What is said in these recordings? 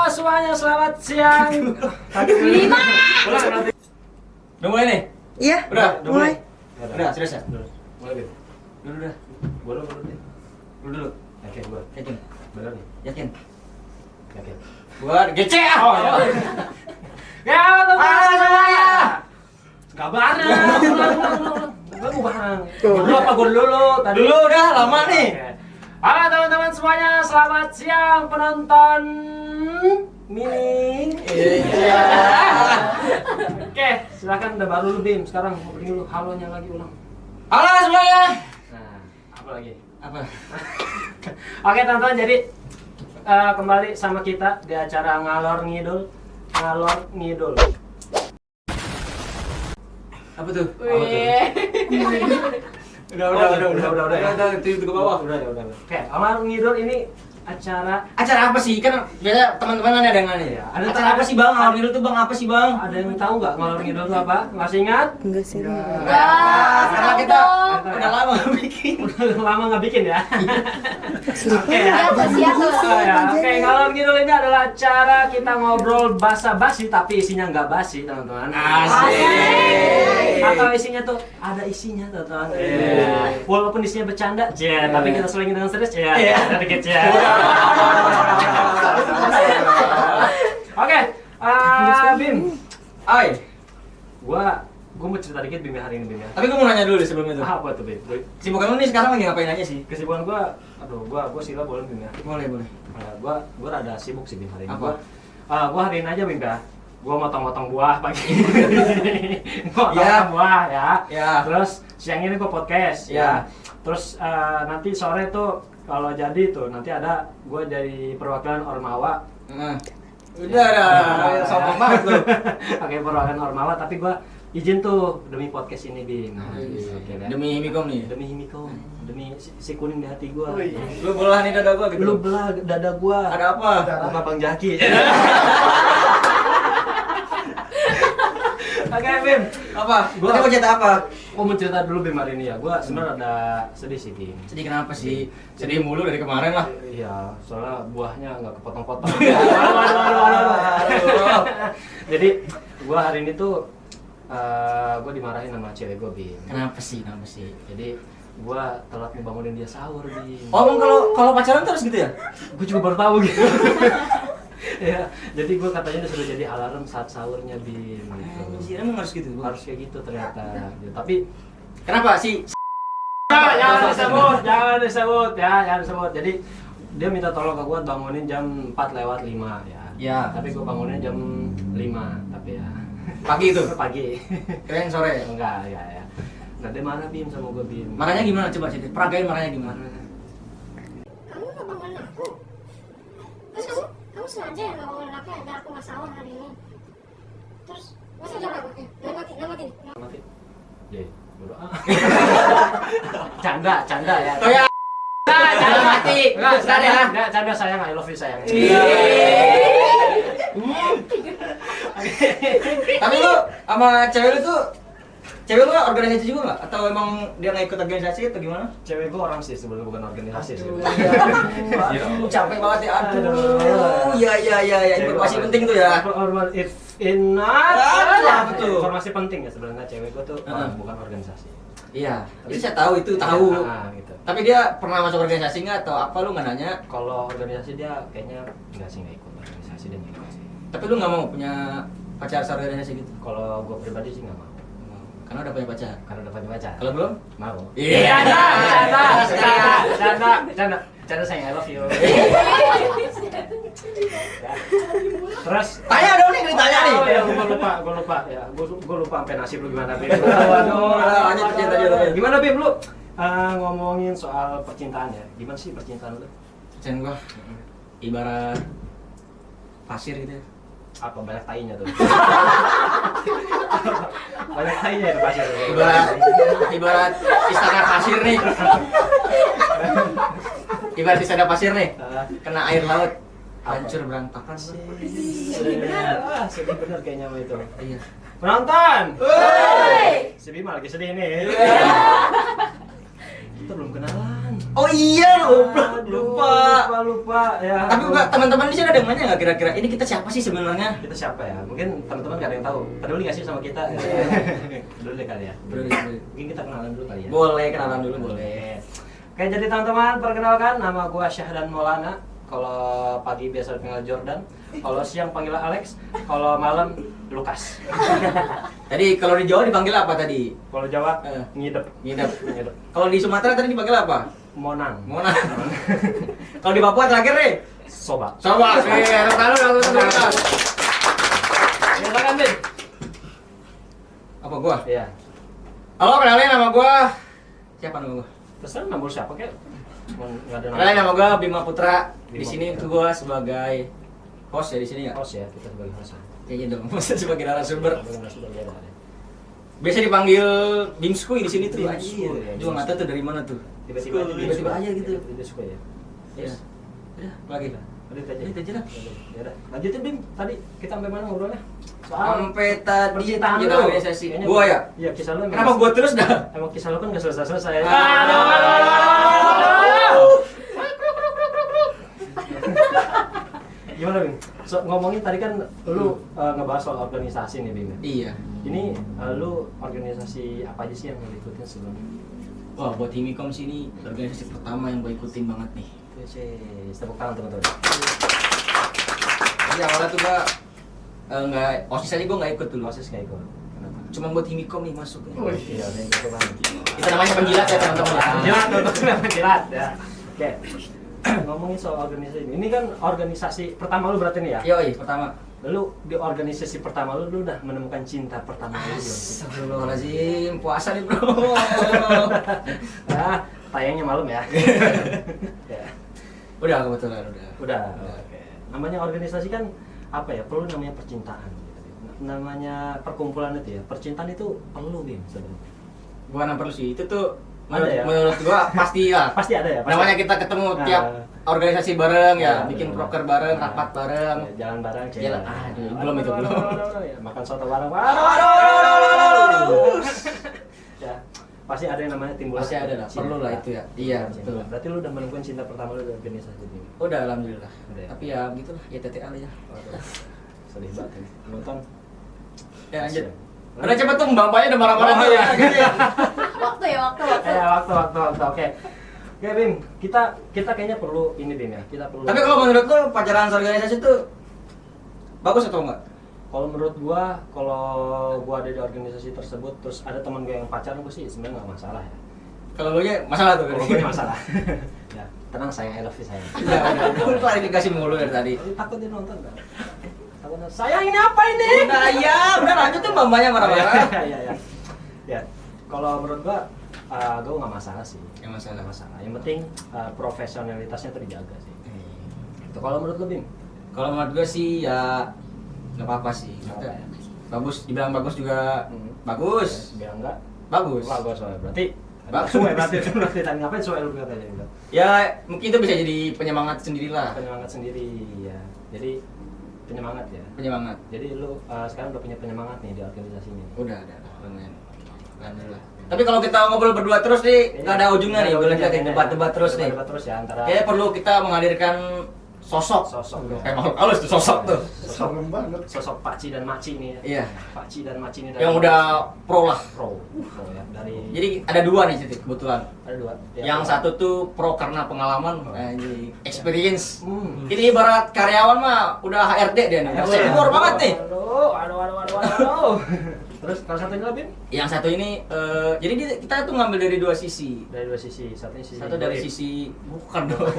semuanya, selamat siang. Lima. Udah mulai nih? Iya. Udah mulai. Udah, serius ya? Mulai deh. Dulu dah. Gua dulu. Lu dulu. Yakin gua. Yakin? Bener nih. Yakin? Yakin. Gua gece ah. Oh, iya. Ya, teman-teman semuanya. Enggak bareng. Lu bareng. Dulu apa gua dulu? Tadi. Dulu udah lama nih. Oke. Halo teman-teman semuanya, selamat siang penonton Mining. Iya. Oke, silakan udah baru lu Bim. Sekarang opening dulu. Halonya lagi ulang. Halo semuanya. Nah, apa lagi? Apa? Oke teman-teman, jadi kembali sama kita di acara Ngalor Ngidul. Apa tuh? Udah, itu ke bawah. Udah. Oke, Ngalor Ngidul ini acara Apa sih? Kan biasa teman-teman ada yang nanya ya. Ada Acara apa sih bang? Ngalor ngidul tuh bang apa sih bang? ada yang tahu nggak Ngalor Ngidul itu apa? Masih ingat? Enggak sih. Karena kita udah lama nggak bikin. Udah lama nggak bikin ya. Oke ya. Siapa? Oke, Ngalor Ngidul ini adalah acara kita ngobrol basa-basi tapi isinya nggak basi, teman-teman. Asik. Atau isinya tuh ada isinya, teman-teman. Walaupun isinya bercanda, tapi kita selingin dengan serius, ada dikit Oke, Bim. Oi. Gua mau cerita dikit Bim hari ini Bim ya. Tapi gue mau nanya dulu sebelum itu. Apa tuh Bim? Sibukan lu nih sekarang lagi ngapain aja sih? Kesibukan gua, gua sila boleh Bim ya. Boleh. Gua rada sibuk sih Bim hari ini. Apa? Gua hari ini aja Bim ya. Gua motong-motong buah pagi. Motong Ya. buah ya. Ya. Terus siang ini gua podcast Ya. Terus nanti sore tuh kalau jadi tuh nanti ada gua dari perwakilan Ormawa. Udah, sombong banget lu. Oke, perwakilan Ormawa, tapi gua izin tuh demi podcast ini Bim. Oke, ya. Demi Himikom nih. Demi Himikom, demi si kuning di hati gua. Lu belah nih dada gua gitu. Lu belah dada gua. Ada apa? Sama Bang Jaki. Oke, Bim. Apa? Gua- Tadi mau cerita apa? Gua mau cerita dulu Bim hari ini ya. Gua sebenarnya ada sedih sih, Bim. Sedih kenapa sih? Sedih mulu dari kemarin lah. Iya, soalnya buahnya nggak kepotong-potong. Waduh. Jadi, gua hari ini tuh gua dimarahin sama cewek gua, Bim. Kenapa sih? Jadi, gua telat ngebangunin dia sahur, Bim. Oh, emang kalau pacaran terus gitu ya? Gua juga baru tahu gitu. Ya, jadi gua katanya disuruh jadi alarm saat sahurnya, Bim. Gitu. Emang harus gitu? Harus kayak gitu ternyata. Ya, tapi Kenapa sih? jangan disebut ya. Jadi dia minta tolong ke gua bangunin jam 4:05 ya. Ya. Tapi gua bangunin jam 5 tapi ya. Pagi itu? Pagi. Keren sore? Enggak ya. Nah, dia marah Bim sama gua Bim. Marahnya gimana? Coba cerita. Peragain marahnya gimana? Kamu nggak bangunin aku? Terus kamu sengaja ya nggak bangunin aku agar aku nggak sahur hari ini? Terus masa jangan aku? Nggak mati. Mati. Jadi, berdoa. Canda ya. Oh ya. Canda mati. Enggak, Canda ya. Enggak, canda sayang, I love you sayang. Tapi lu sama cewek lu tuh organisasi juga nggak? Atau emang dia nggak ikut organisasi atau gimana? Cewek gua orang sih sebenarnya bukan organisasi sih. Aduh, capek banget ya. Aduh. Iya. Informasi penting tuh ya. If in not, Apa tuh? informasi penting ya sebenarnya cewek gua tuh bukan organisasi. Iya. Tapi saya tahu itu tahu. Gitu. Tapi dia pernah masuk organisasi nggak atau apa lu nggak nanya? Kalau organisasi dia kayaknya nggak ikut organisasi dan nggak ikut sih. Tapi lu nggak mau punya pacar organisasi gitu? Kalau gua pribadi sih nggak mau. Karena udah punya pacar. Karena udah punya pacar. Kalau belum? Mau. Iya. Canda sayang, I love you. Terus Tanya dong nih, ditanya nih. Oh, ya, gua lupa ya. Gua lupa sampai nasib lu gimana, Bim. Waduh, lanjut cerita aja lu. Gimana, Bim, lu ngomongin soal percintaan ya? Gimana sih percintaan lu? Pacaran gua ibarat pasir gitu ya. Apa banyak tainya tuh? Banyak tainya itu pasir. Ibarat istana pasir nih. Ibarat istana pasir nih. Kena air laut. Hancur berantakan. Sedih bener kayaknya sama itu. Iya. Penonton! Si Bima lagi sedih nih. Kita belum kenalan. Oh iya, lupa. Lupa ya. Tapi Pak, teman-teman di sini ada yang nanya nggak kira-kira ini kita siapa sih sebenarnya? Kita siapa ya? Mungkin teman-teman nggak ada yang tahu. Peduli nggak sih sama kita? Peduli kali ya. Peduli. Mungkin kita kenalan dulu kali ya. Boleh, kenalan dulu boleh. Oke, jadi teman-teman, perkenalkan nama gua Syahdan Maulana. Kalau pagi biasa dipanggil Jordan, kalau siang panggil Alex, kalau malam Lukas. Tadi kalau di Jawa dipanggil apa tadi? Kalau Jawa Ngidep. ngidep. Kalau di Sumatera tadi dipanggil apa? Monang. Mona. Kalau di Papua terakhir nih? Soba. Coba. Lalu. Silakan, Bin. Apa gua? Iya. Halo, kenalin nama gua. Siapa nama gua? Terserah nama lu siapa kek? Enggak ada Kenalin nama gua Bima Putra. Di Bima sini Putra. tuh gua sebagai host ya di sini ya. Host ya, kita sebagai host. Kayaknya dong, host sebagai narasumber. Sebagai narasumber ya, ada. Biasa dipanggil Bimskuy di sini tuh. Bimskuy, Anjir. ya, Juga nggak tahu tuh dari mana tuh. Tiba-tiba aja gitu. Tiba-tiba suka ya. Iya. Udah, lagi. Udah itu aja. Itu aja lah. Ya udah. Lanjutin, Bim. Tadi kita sampai mana ngobrolnya? Sampai tadi percintaan kita lu. organisasi. Kayaknya Gua ya? Iya, kisah lu. Kenapa gua terus dah? Emang kisah lu kan nggak selesai-selesai. Aduh. Gimana, Bim? So, ngomongin tadi kan lu ngebahas soal organisasi nih, Bim. Iya. Ini lu organisasi apa aja sih yang lu ikutin sebelumnya? Wah, buat Himikom sih ini organisasi pertama yang gue ikutin banget nih. Tepuk tangan teman-teman. Jadi awalnya tuh gua nggak OSIS aja gua nggak ikut dulu. Proses kayak gue. Kenapa? Cuma buat Himikom nih masuk. Iya, yang itu banget. Kita namanya penjilat ya teman-teman ya. Jilat, teman-teman jilat ya. Oke. Ngomongin soal organisasi ini kan organisasi pertama lu berarti nih ya? Yoi, pertama. Lu di organisasi pertama lu udah menemukan cinta pertama lu belum? Astagfirullahaladzim, puasa nih bro. Nah, tayangnya malam ya. Ya. Udah kebetulan udah. Udah. Oke. Namanya organisasi kan apa ya? Perlu namanya percintaan. Namanya perkumpulan itu ya. Percintaan itu perlu, Bim, sebenarnya. Bukan yang perlu sih, itu tuh Ada ya? menurut gua pasti ya. Pasti ada ya. Pasti. Namanya kita ketemu Nah. tiap organisasi bareng ya, bikin bener. proker bareng, Nah, rapat bareng. ya, jalan bareng, Jalan, aduh, belum itu, belum. Ya, makan soto bareng. Ya, pasti ada yang namanya timbul. Pasti ada lah, cinta. perlu lah itu ya. Iya, Cinta. betul. Berarti lu udah menemukan cinta pertama lu di organisasi ini. Udah alhamdulillah. Udah ya? Tapi ya begitulah, ya TTA lah ya. Waduh, sedih banget ini. Nonton. Ya lanjut. Udah cepet tuh, bapaknya udah marah-marah Oh, tuh iya. gitu ya. Waktu ya, waktu. Waktu. Oke. Oke, Bim. Kita kayaknya perlu ini, Bim ya. Kita perlu. Tapi kalau menurut lu pacaran organisasi itu bagus atau enggak? Kalau menurut gua, kalau gua ada di organisasi tersebut, terus ada teman gua yang pacaran, gua sih sebenarnya nggak masalah ya. Kalau lu nya masalah tuh Kalau kan? gua masalah. Ya, tenang sayang, I love you sayang. Ya udah, lu klarifikasi mulu dari tadi. Takut dia nonton kan? Takut sayang ini apa ini? Udah ya, udah lanjut tuh mbak-mbaknya marah-marah. Iya. Ya, kalau menurut gua nggak masalah sih. Nggak masalah. Nggak masalah. Yang penting profesionalitasnya terjaga sih. Itu kalau menurut lu, Bim? Kalau menurut gue sih ya nggak apa-apa sih. Nggak apa ya. Bagus, dibilang bagus juga bagus. Ya, biar enggak. Bagus. Bagus soalnya. Berarti Bagus. Suwe berarti tadi ngapain suwe lu katanya? Ya mungkin itu bisa jadi penyemangat sendirilah. Penyemangat sendiri ya. Jadi penyemangat ya. Penyemangat. Jadi lu sekarang udah punya penyemangat nih di organisasi ini. Udah ada lumayan. Alhamdulillah. Tapi kalau kita ngobrol berdua terus nih, nggak ada ujungnya nih. Boleh kita debat-debat terus nih. Debat terus ya antara. Kayaknya perlu kita menghadirkan sosok. Sosok. Kayak makhluk halus tuh sosok tuh. Serem banget. Sosok Pakci dan Maci nih ya. Iya. Pakci dan Maci ini Yang udah pro lah. pro ya dari. Jadi ada dua nih Citik kebetulan. ada dua. Yang satu tuh pro karena pengalaman, experience. Hmm. Ini ibarat karyawan mah udah HRD dia nih, udah senior banget nih. Aduh. Terus kalau satunya lagi? Yang satu ini, jadi kita tuh ngambil dari dua sisi. Dari dua sisi, satunya sisi. Satu dari sisi, bukan dong.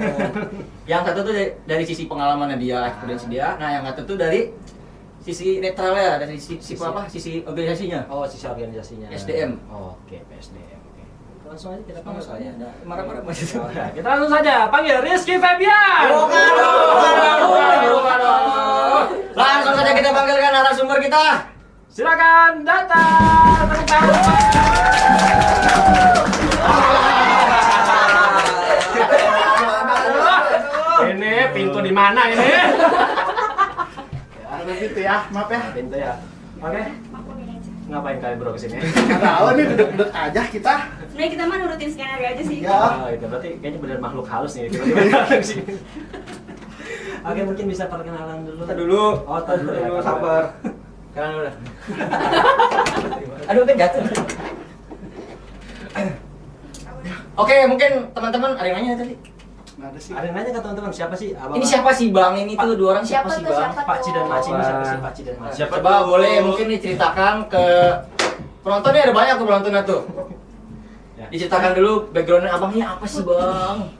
Yang satu tuh dari sisi pengalamannya dia, experience dia. Nah yang satu tuh dari sisi netralnya, dari sisi apa? Sisi organisasinya. Oh, sisi organisasinya. SDM. Oh, oke, PSDM. Oke. Langsung aja kita panggil Langsung aja. saja. Marah-marah masih. Oke, kita langsung saja panggil Rizky Febian. Bukan. Langsung saja kita panggilkan narasumber kita. Silakan datang. Tepuk tangan. Ini pintu di mana ini? Ada gitu ya, maaf ya. Pintu ya. Oke. Ngapain kalian bro kesini? Nggak tahu nih, duduk-duduk aja kita. Sebenarnya kita mah nurutin skenario aja sih. Ya. Oh, itu berarti kayaknya benar makhluk halus nih tiba-tiba datang sini. Oke, mungkin bisa perkenalan dulu. Kita dulu. Oh, tar dulu ya. Sabar. Kenalan dulu. Aduh, kan jatuh. Oke, mungkin teman-teman ada yang nanya tadi. Nggak ada sih. Ada yang nanya ke teman-teman siapa sih? Abang Ini siapa sih Bang? Ini tuh dua orang siapa Siapa sih tuh, Bang? siapa? Pak Ci dan Maci ini siapa sih Pak Ci dan Maci? Siapa coba boleh mungkin diceritakan ke penontonnya, ada banyak tuh penontonnya tuh. Ya. Diceritakan dulu backgroundnya abangnya apa sih Bang?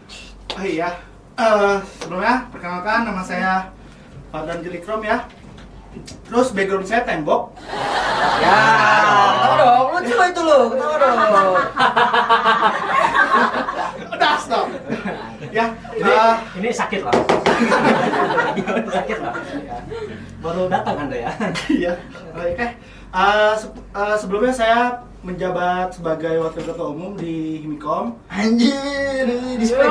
Oh iya. Sebelumnya perkenalkan nama saya Fardan Jelikrom ya. Terus background saya tembok. Ya, ketawa dong, lucu itu lo, ketawa dong. Udah stop. Ya. Ini sakit lah. Sakit lah. Ya. Baru datang Anda ya. Iya. Oke. Sebelumnya saya menjabat sebagai wakil ketua umum di Himikom. Anjir, display.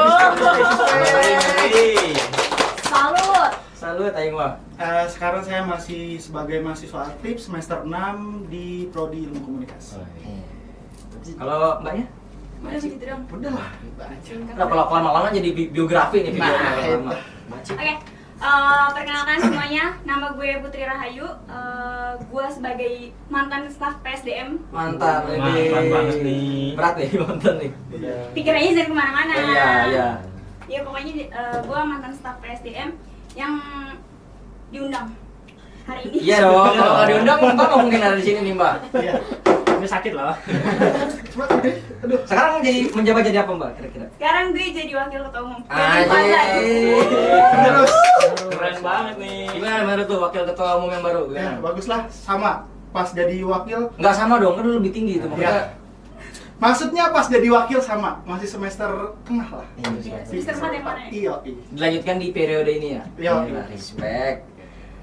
Salut. Salut aing mah. Sekarang saya masih sebagai mahasiswa aktif semester 6 di Prodi Ilmu Komunikasi. Kalau Mbaknya? Udah begitu dong. Udah lah, gitu aja. Kenapa lama-lama jadi biografi nih videonya Nah, lama-lama. Maci. Oke. Perkenalkan semuanya, nama gue Putri Rahayu. Gue sebagai mantan staf PSDM. Mantap, Mantan banget nih. Berat nih mantan nih. Pikirannya jangan kemana-mana. Iya, iya. Ya pokoknya gue mantan staf PSDM yang diundang hari ini. Iya dong, kalau nggak diundang Mbak nggak mungkin ada di sini nih Mbak. Iya. Ini sakit loh. Cuma aduh. Sekarang menjabat jadi apa Mbak kira-kira? Sekarang gue jadi wakil ketua umum. Anjir. Terus Keren banget nih. Gimana baru tuh wakil ketua umum yang baru? ya bagus lah, sama pas jadi wakil. Nggak sama dong, kan lu lebih tinggi itu makanya. Ya. Maksudnya pas jadi wakil sama, masih semester tengah lah. Semester 4 yang mana ya? Iya, iya. Dilanjutkan di periode ini ya. Iya. Gila, respect.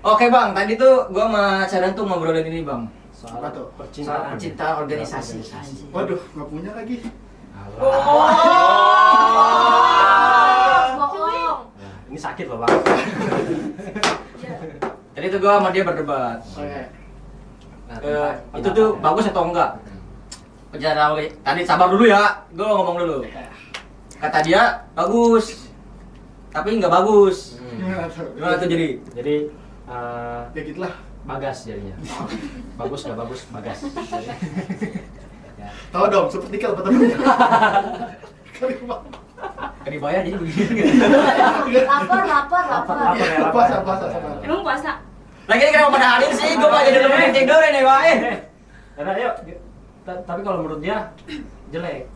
Oke Bang, tadi tuh gua sama Cadan tuh ngobrolin ini Bang. Soal Apa tuh? Soal percintaan. percintaan organisasi. Waduh, nggak punya lagi. Bohong. Nah, ini sakit loh Bang. Tadi tuh gua sama dia berdebat. Oke. Nah, Itu tuh bagus atau enggak? Perjalanan tadi sabar dulu ya, gua ngomong dulu. Kata dia bagus, tapi nggak bagus. Gimana tuh? Gimana tuh jadi? Jadi Ya gitulah. bagas jadinya. Bagus nggak bagus bagas. Ya. Tahu dong, seperti kalau temennya. Kali Pak. Kan dibayar jadi begini. Lapar. Iya, puasa. Emang puasa? Lagi ini kenapa pada hadir sih? Gua mau jadi nemenin tidur ini, Pak. Karena ayo. Tapi kalau menurut dia jelek.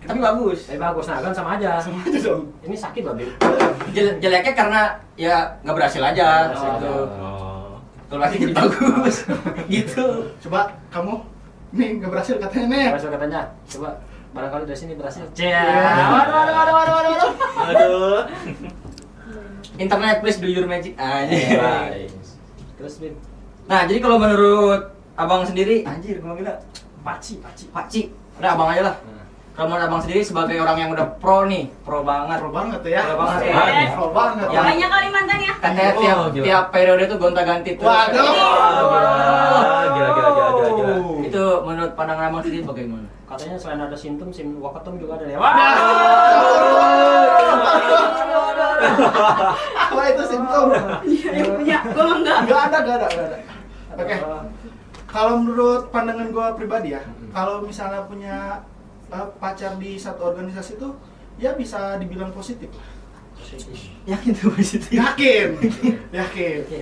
Tapi bagus. Tapi bagus, nah kan sama aja. Sama aja dong. Ini sakit loh, Bim. Jeleknya karena ya nggak berhasil aja gitu. Oh. Kalau lagi jadi bagus. Gitu. Coba kamu nih nggak berhasil katanya nih. Berhasil katanya. Coba barangkali dari sini berhasil. Iya. Waduh. Aduh. Internet please do your magic aja. Terus Bim, Nah, jadi kalau menurut Abang sendiri, anjir gua gila. Paci. Pakcik. Udah Abang aja lah. Kalau menurut Abang sendiri sebagai orang yang udah pro nih, pro banget. Pro banget ya. Pro banget. Oke. Pro banget. Yang- Banyak Kalimantan ya? Katanya tiap Oh, gila. tiap periode tuh gonta-ganti tuh. Waduh. Gila. Itu menurut pandangan Abang sendiri bagaimana? Katanya selain ada sintom, wakatum juga ada ya. Apa itu simptom? Yang punya, gue mah enggak. Nggak ada. Oke. Kalau menurut pandangan gue pribadi ya, kalau misalnya punya pacar di satu organisasi itu, ya bisa dibilang positif lah. Yakin tuh positif. Yakin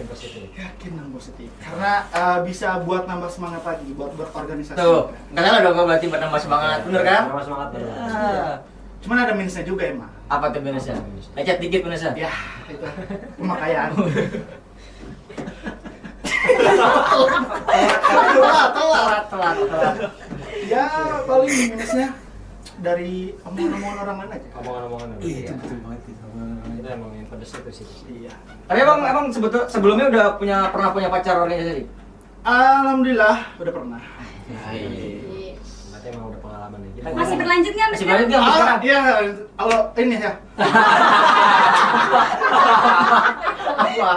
Positif. Yakin dong positif. Karena bisa buat nambah semangat lagi buat berorganisasi. Tuh, katanya dong gua berarti buat nambah semangat, bener kan? Nambah semangat. Ah. Cuman ada minusnya juga emang. Apa tuh minusnya? Lecet dikit minusnya. Ya, itu pemakaian. Telat. Ya paling minusnya dari omongan-omongan orang lain aja. Omongan-omongan. Iya, betul banget itu. Itu emang yang pedes itu sih. Iya. Tapi emang sebelumnya udah pernah punya pacar organisasi? Alhamdulillah udah pernah. Berarti emang udah pengalaman nih. Kita Masih berlanjut nggak? Masih berlanjut nggak? Sekarang? Iya, kalau ini ya. Apa?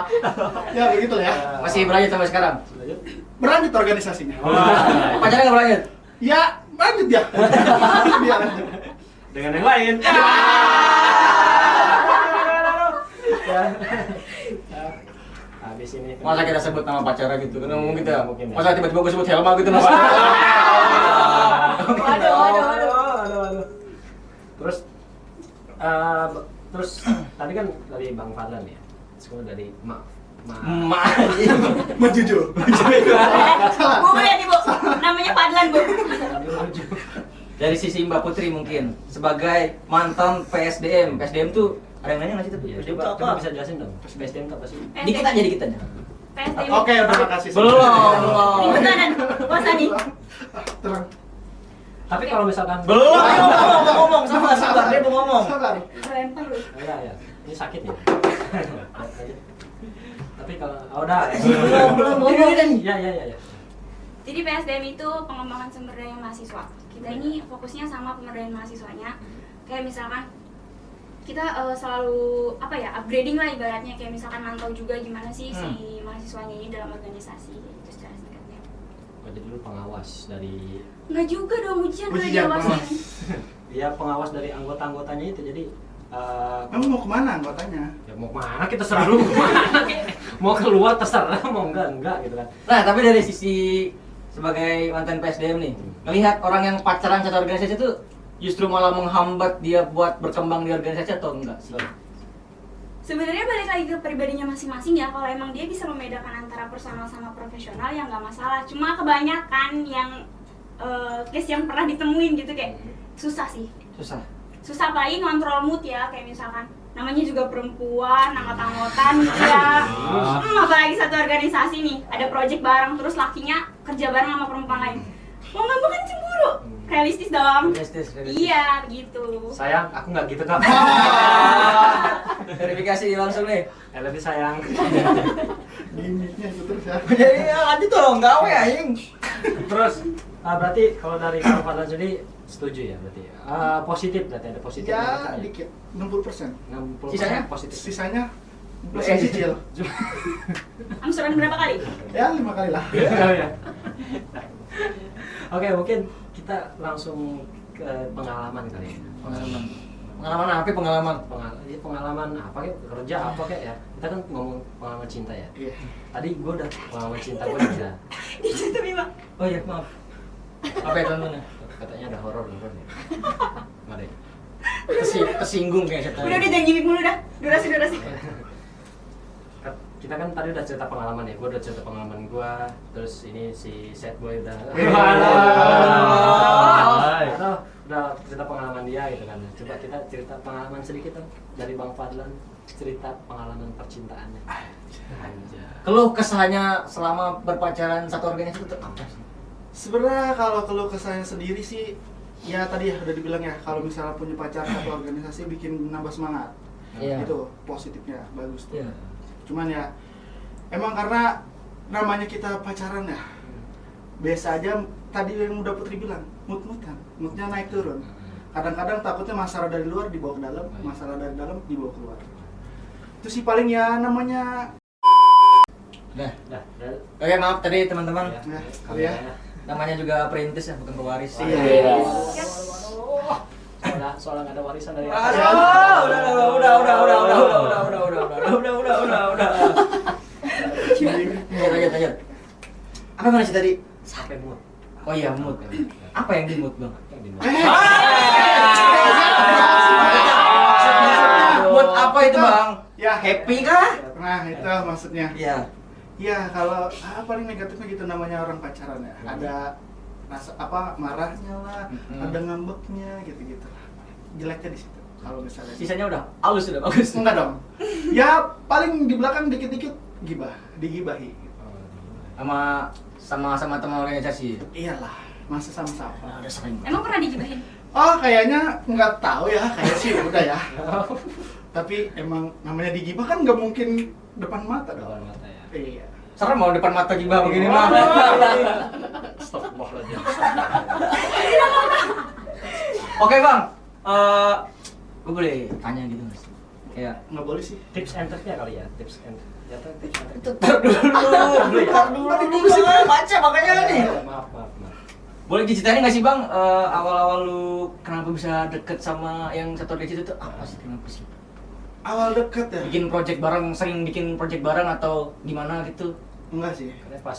Ya begitu ya. Masih berlanjut sampai sekarang? lanjut. Berlanjut organisasinya. Pacarnya nggak berlanjut? Ya Lanjut ya. Lanjut. Dengan yang lain. Ya. Habis ini. Masa kita sebut nama pacarnya gitu kan ngomong gitu ya? Mungkin ya. Masa tiba-tiba gue sebut Helma gitu nama. Waduh. Terus tadi kan dari Bang Fadlan ya. Terus dari Mak. Mau jujur. Bu lihat ibu, namanya Fadlan bu. Dari sisi Mbak Putri mungkin sebagai mantan PSDM tuh ada yang nanya nggak sih tuh? Iya, PSDM coba tuh apa? bisa jelasin dong. PSDM itu apa sih? Dikit aja. PSDM. Oke, terima kasih. Belum. Ikutan puasa nih. Terang. Tapi kalau misalkan Belum. Mau ngomong sabar dia mau ngomong. Sabar. Lempar lu. ya. Ini sakit ya. Tapi kalau udah. Belum ngomong nih. Ya. Jadi PSDM itu pengembangan sumber daya mahasiswa. Kita ini fokusnya sama pemberdayaan mahasiswanya. Kayak misalkan kita selalu upgrading lah ibaratnya, kayak misalkan mantau juga gimana sih si mahasiswanya ini dalam organisasi gitu secara singkatnya. Jadi dulu pengawas dari Nggak juga dong, ujian udah Ujian, diawasin. ya pengawas dari anggota-anggotanya itu. Jadi Kamu mau kemana anggotanya? ya mau kemana kita serah lu kemana mau keluar terserah mau enggak gitu kan. Nah, tapi dari sisi sebagai mantan PSDM nih, melihat orang yang pacaran satu organisasi itu justru malah menghambat dia buat berkembang di organisasi atau enggak sih? Sebenarnya balik lagi ke pribadinya masing-masing ya. Kalau emang dia bisa membedakan antara personal sama profesional ya nggak masalah. Cuma kebanyakan yang case yang pernah ditemuin gitu kayak susah sih. Susah apalagi ngontrol mood ya, kayak misalkan namanya juga perempuan, anggot-anggotan gitu ya. Apalagi satu organisasi nih, ada project bareng terus lakinya kerja bareng sama perempuan lain. Mau nggak mau kan cemburu. Realistis dong. Realistis. Iya, gitu. Sayang, aku nggak gitu kak. Verifikasi langsung nih. Lebih sayang. Gimiknya itu terus ya. Jadi ya lanjut dong, gawe anjing. Terus berarti kalau dari Bang Fadlan sendiri setuju ya berarti? Positif berarti ada positif. Ya, dikit. 60%. 60% Sisanya? positif. Sisanya masih cicil. Angsuran berapa kali? Ya, 5 kali lah. Oke, mungkin kita langsung ke pengalaman kali ya. Pengalaman apa? Pengalaman apa kayak kerja apa kayak ya. Kita kan ngomong pengalaman cinta ya. Iya. Tadi gue udah pengalaman cinta gue udah. Dicutup Bima. Oh iya, maaf. Apa ya teman-teman? Katanya ada horor ya. Nggak deh. Kesinggung kayak saya. Udah jangan gimmick mulu dah. Durasi. Kita kan tadi udah cerita pengalaman ya, gue udah cerita pengalaman gue, terus ini si sad boy udah udah cerita pengalaman dia gitu kan. Coba kita cerita pengalaman sedikit dong dari Bang Fadlan, cerita pengalaman percintaannya. Keluh kesahnya selama berpacaran satu organisasi itu apa sih? Sebenarnya kalau keluh kesahnya sendiri sih, ya tadi ya udah dibilang ya, kalau misalnya punya pacar satu organisasi bikin nambah semangat. Iya. Itu positifnya bagus tuh. Iya. Cuman ya emang karena namanya kita pacaran ya, biasa aja tadi yang udah Putri bilang, moodnya naik turun. Kadang-kadang takutnya masalah dari luar dibawa ke dalam, masalah dari dalam dibawa keluar. Itu sih paling ya namanya. Udah. Dah. Oke, maaf tadi teman-teman. Ya, kali ya. Namanya juga perintis ya, bukan pewaris. Iya. Soalnya nggak ada warisan dari Udah. Lanjut. Apa mana sih tadi? sampai mood. Oh iya, mood. Apa yang di mood, Bang? Yang di mood. Mood apa itu, Bang? Ya, Happy kah? nah itu maksudnya. Iya. Ya kalau paling negatifnya gitu namanya orang pacaran ya. Ada rasa marahnya lah, ada ngambeknya gitu-gitu. Jeleknya di situ. Kalau misalnya Sisanya udah halus, udah bagus. enggak dong. Ya paling di belakang dikit-dikit digibahi. Sama teman organisasi. Iyalah, masa sama-sama. Ada sering. Emang pernah digibahin? Oh, kayaknya nggak tahu ya, kayak sih udah ya. Tapi emang namanya digibah kan nggak mungkin depan mata dong. Depan mata ya. Iya. Serem mau depan mata gibah begini mah. Astagfirullahaladzim. Oke, Bang. Gue boleh tanya gitu nggak sih? Kayak Nggak boleh sih. Tips and triknya kali ya, tips and tips and trik. Tar dulu. Tadi gue sih baca makanya nih. Maaf. Boleh diceritain nggak sih Bang, awal-awal lu kenapa bisa deket sama yang satu dari situ tuh apa sih, kenapa sih? Awal deket ya? Bikin project bareng, sering bikin project bareng atau gimana gitu? Enggak sih. Karena pas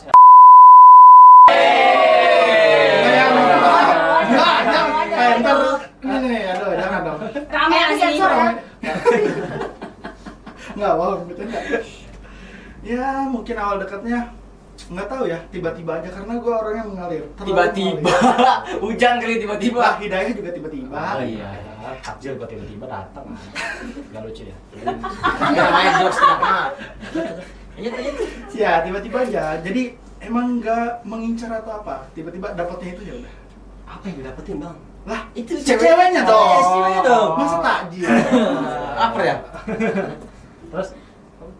Enggak, jangan. Ntar ini, aduh, jangan dong. Rame di sini. sensor ya. Enggak, wow, bercanda. Ya, mungkin awal dekatnya nggak tahu ya, tiba-tiba aja karena gue orangnya mengalir. Terlalu Tiba-tiba, mengalir. hujan kali tiba-tiba. Nah, hidayah juga tiba-tiba. oh iya, takjil kok tiba-tiba datang. Gak lucu ya. Nggak main jokes tidak kenal. Lanjut. Ya, tiba-tiba aja. Jadi emang nggak mengincar atau apa. Tiba-tiba dapatnya itu ya udah. Apa yang didapetin bang? Lah, Itu ceweknya dong. Yes, ceweknya dong. Masa takjil? Apa ya? Terus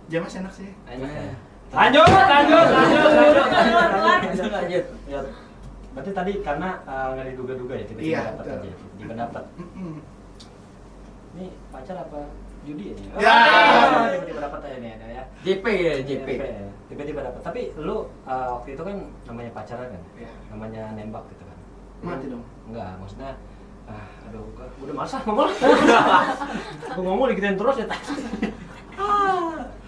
Jamas enak sih. enak ya. Lanjut. Ya, berarti tadi karena nggak diduga-duga ya tiba-tiba Iya, dapat betul. aja, tiba-tiba dapat. Ini pacar apa judi ya? Ya. Tiba-tiba dapat aja nih ada ya. JP ya, JP. ya. Tiba-tiba dapat. Tapi lu waktu itu kan namanya pacaran kan? Iya. Namanya nembak gitu kan? Mati dong. Enggak, maksudnya aduh, udah malas ngomong. Aku ngomong digituin terus ya.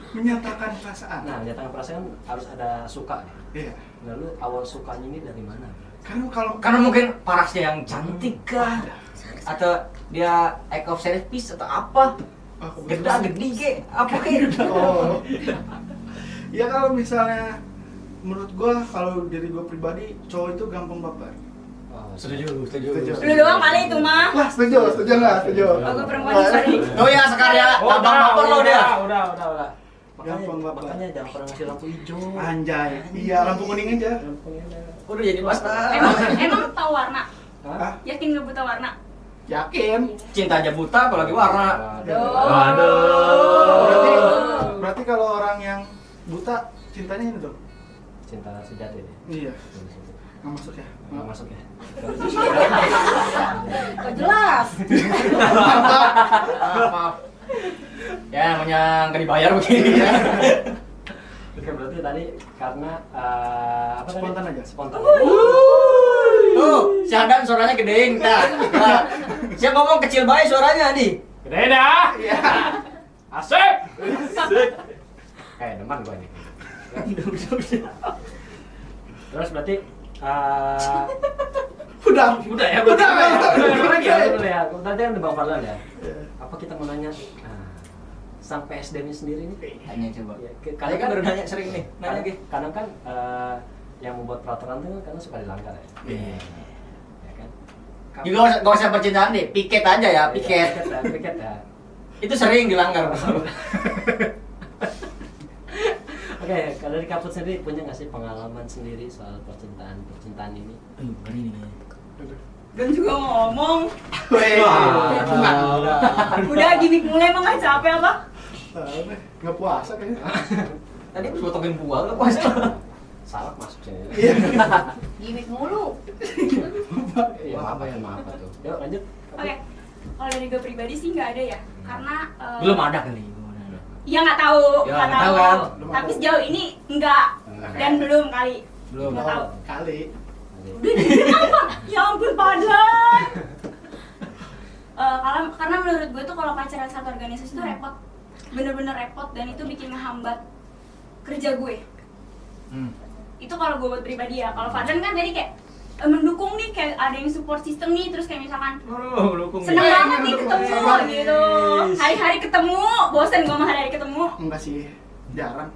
Menyatakan perasaan. Nah, nyatakan perasaan harus ada suka nih. Iya. Nah, lu awal sukanya ini dari mana? Karena Mungkin parasnya yang cantik kah? Atau dia act of service atau apa? Gede ke? Apa ke? Oh. Ya kalau misalnya menurut gua, kalau dari gua pribadi, cowok itu gampang baper. Oh, Setuju. Lu doang kali itu mah. Wah, setuju nggak? Setuju. Oh, gue perempuan sorry. Oh ya sekarang ya, abang baper lo dia. Udah. Gampang baper. Makanya jangan pernah ngasih lampu hijau. Anjay. Iya, lampu kuning aja. Udah jadi master. Emang tahu warna? Hah? Yakin nggak buta warna? Yakin? Cinta aja buta apalagi warna. Berarti kalau orang yang buta cintanya ini dong. Cinta sejati nih. Iya. Nggak masuk ya? Nggak masuk ya. Kok jelas? Maaf. Ya namanya nggak dibayar begini. Oke, berarti tadi karena apa tadi? Spontan aja. Spontan. Tuh, si Hadan suaranya gedein. Nah, siapa ngomong kecil baik suaranya nih. Gede dah. Iya. Asik. Deman gua nih. Terus berarti Udah ya. Ya. Tadi kan Bang Farlan ya. Apa kita mau nanya sang PSD-nya sendiri nih? Tanya coba. Ya, Kalian kan baru nanya sering nih. Nanya Ki. Kadang kan yang membuat peraturan itu kan kadang suka dilanggar ya. Iya. Ya kan? Juga gak usah percintaan deh, piket aja ya, piket. Piket ya. Itu sering dilanggar. Oke, kalau dari Kaput sendiri punya nggak sih pengalaman sendiri soal percintaan ini? Dan juga ngomong. Weh. Udah gimmick mulai emang nggak capek apa? Nggak puasa kayaknya. Tadi habis potongin buah enggak puasa. Salak masuk sini. Iya. Gimik mulu. Iya, maaf tuh. Yuk lanjut. Oke. Kalau dari gue pribadi sih nggak ada ya, karena Belum ada kali. ya nggak tahu, Ya, nggak nggak tahu. tahu kan? Tapi sejauh ini nggak dan belum kali. Belum. Nggak tahu. Kali. Udah kenapa? Ya ampun Padan. Karena menurut gue tuh kalau pacaran satu organisasi itu repot, bener-bener repot dan itu bikin ngehambat kerja gue. Itu kalau gue buat pribadi ya. Kalau Fadlan kan tadi kayak mendukung nih, kayak ada yang support system nih, terus kayak misalkan seneng banget nih ketemu gitu, hari-hari ketemu, bosen gue sama hari-hari ketemu. Enggak sih, jarang.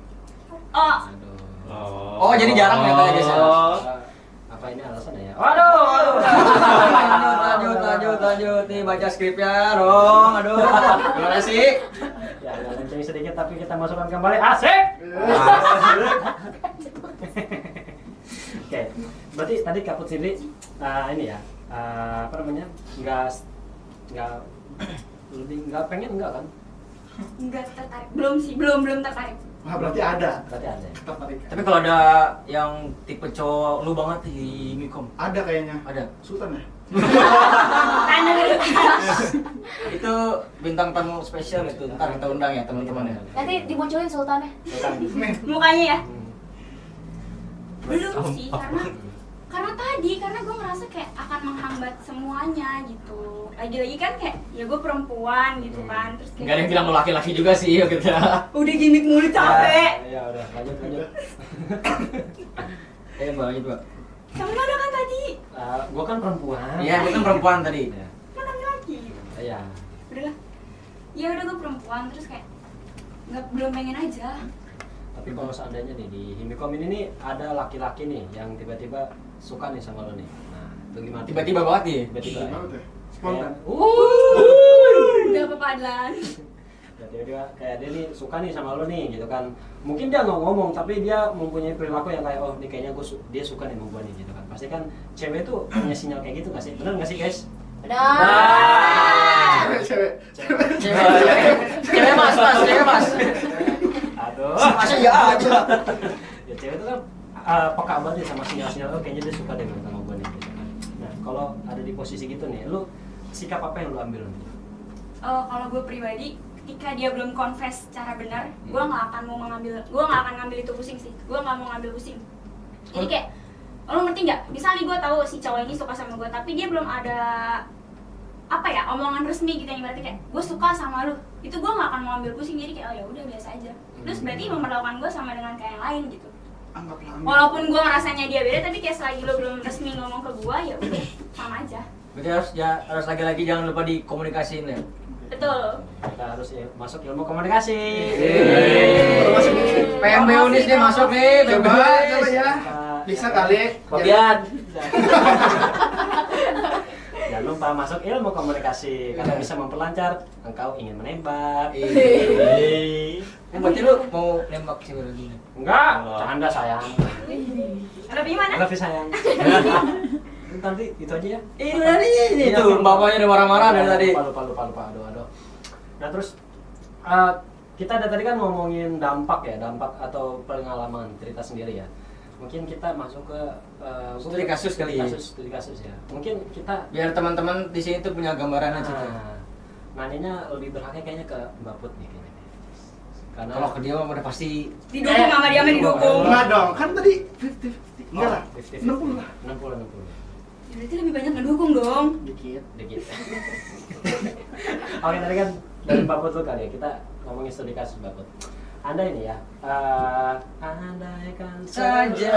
Oh, jadi jarang ya kalian biasa. Apa ini alasannya ya? Waduh. Lanjut nih baca skripnya dong. Aduh. Gimana sih? Ya, kenceng sedikit tapi kita masukkan kembali. Asik. Oke, berarti tadi Kaput sendiri ini ya, apa namanya, nggak pengen enggak kan? Enggak tertarik, belum sih, belum tertarik. Wah, berarti ada. Berarti ada ya? Ketertarikan. Tapi kalau ada yang tipe cowok lu banget di Mikom, Ada kayaknya. ada. Sultan ya? Tanya dulu. Itu bintang tamu spesial itu. Ntar kita undang ya teman-teman ya. Nanti dimunculin sultannya. Sultan. Mukanya ya? Hmm. Belum sih, karena Karena gue ngerasa kayak akan menghambat semuanya gitu. Lagi-lagi kan kayak ya gue perempuan gitu kan. Terus kayak Enggak ada yang bilang lo laki-laki juga sih ya kita. udah gimmick mulu capek. Ya udah, lanjut. Mbak lanjut Mbak. Kamu ada kan tadi? Gua kan perempuan. Iya, itu kan perempuan tadi. Ya. Kan laki-laki. Iya. Udahlah. Ya udah gue perempuan terus kayak belum pengen aja. Tapi kalau seandainya nih di Himikom ini nih ada laki-laki nih yang tiba-tiba suka nih sama lo nih. Nah, itu gimana? Tiba-tiba banget nih. Tiba-tiba. Ya. Banget ya. Spontan. Udah apa Padlan? Dia kayak dia nih suka nih sama lo nih gitu kan. Mungkin dia nggak ngomong tapi dia mempunyai perilaku yang kayak oh ini kayaknya dia suka nih sama gua nih gitu kan. Pasti kan cewek tuh punya sinyal kayak gitu nggak sih? Benar nggak sih guys? Cewek. Cewek mas. Aduh. Masa ya aja. Ya cewek tuh kan peka banget nih sama sinyal-sinyal oh kayaknya dia suka deh sama gua nih gitu kan. Nah kalau ada di posisi gitu nih, lu sikap apa yang lu ambil nih? Kalau gue pribadi ketika dia belum confess secara benar, gue nggak akan ngambil itu pusing sih. Gue nggak mau ngambil pusing. Jadi kayak, lo ngerti nggak? Misalnya gue tahu si cowok ini suka sama gue, tapi dia belum ada omongan resmi gitu yang berarti kayak gue suka sama lu. Itu gue nggak akan mau ambil pusing. Jadi kayak oh ya udah biasa aja. Terus berarti memperlakukan gue sama dengan kayak yang lain gitu. Anggaplah. Walaupun gue ngerasanya dia beda, tapi kayak selagi lo belum resmi ngomong ke gue, ya udah sama aja. Berarti harus lagi-lagi jangan lupa dikomunikasiin ya. Betul. Kita harus masuk ilmu komunikasi. Masuk nih. PMB Unis nih masuk nih. Coba ya. Bisa kali. Fabian. Jangan lupa masuk ilmu komunikasi karena bisa memperlancar engkau ingin menembak. Berarti lu mau nembak cewek lagi? Enggak, canda sayang. Lebih mana? Lebih sayang. Nanti itu aja ya. Ini udah nih tuh bapaknya udah marah-marah dari tadi. Lupa. Aduh. Nah terus kita ada tadi kan ngomongin dampak atau pengalaman cerita sendiri ya. Mungkin kita masuk ke Studi kasus kali ya. Studi kasus ya. Mungkin kita Biar teman-teman di sini tuh punya gambaran aja tuh. nanyanya lebih berhaknya kayaknya ke Mbak Put nih kayaknya. Karena Kalau ke dia mah udah pasti Didukung sama dia mah didukung. Enggak dong, kan tadi 50-50. Enggak lah. 50-50. 60 lah. 60. Berarti lebih banyak ngedukung dong. Dikit. Oke tadi kan dari Mbak Put tuh kali ya kita ngomongin studi kasus Mbak Put. Anda ini ya, andaikan saja.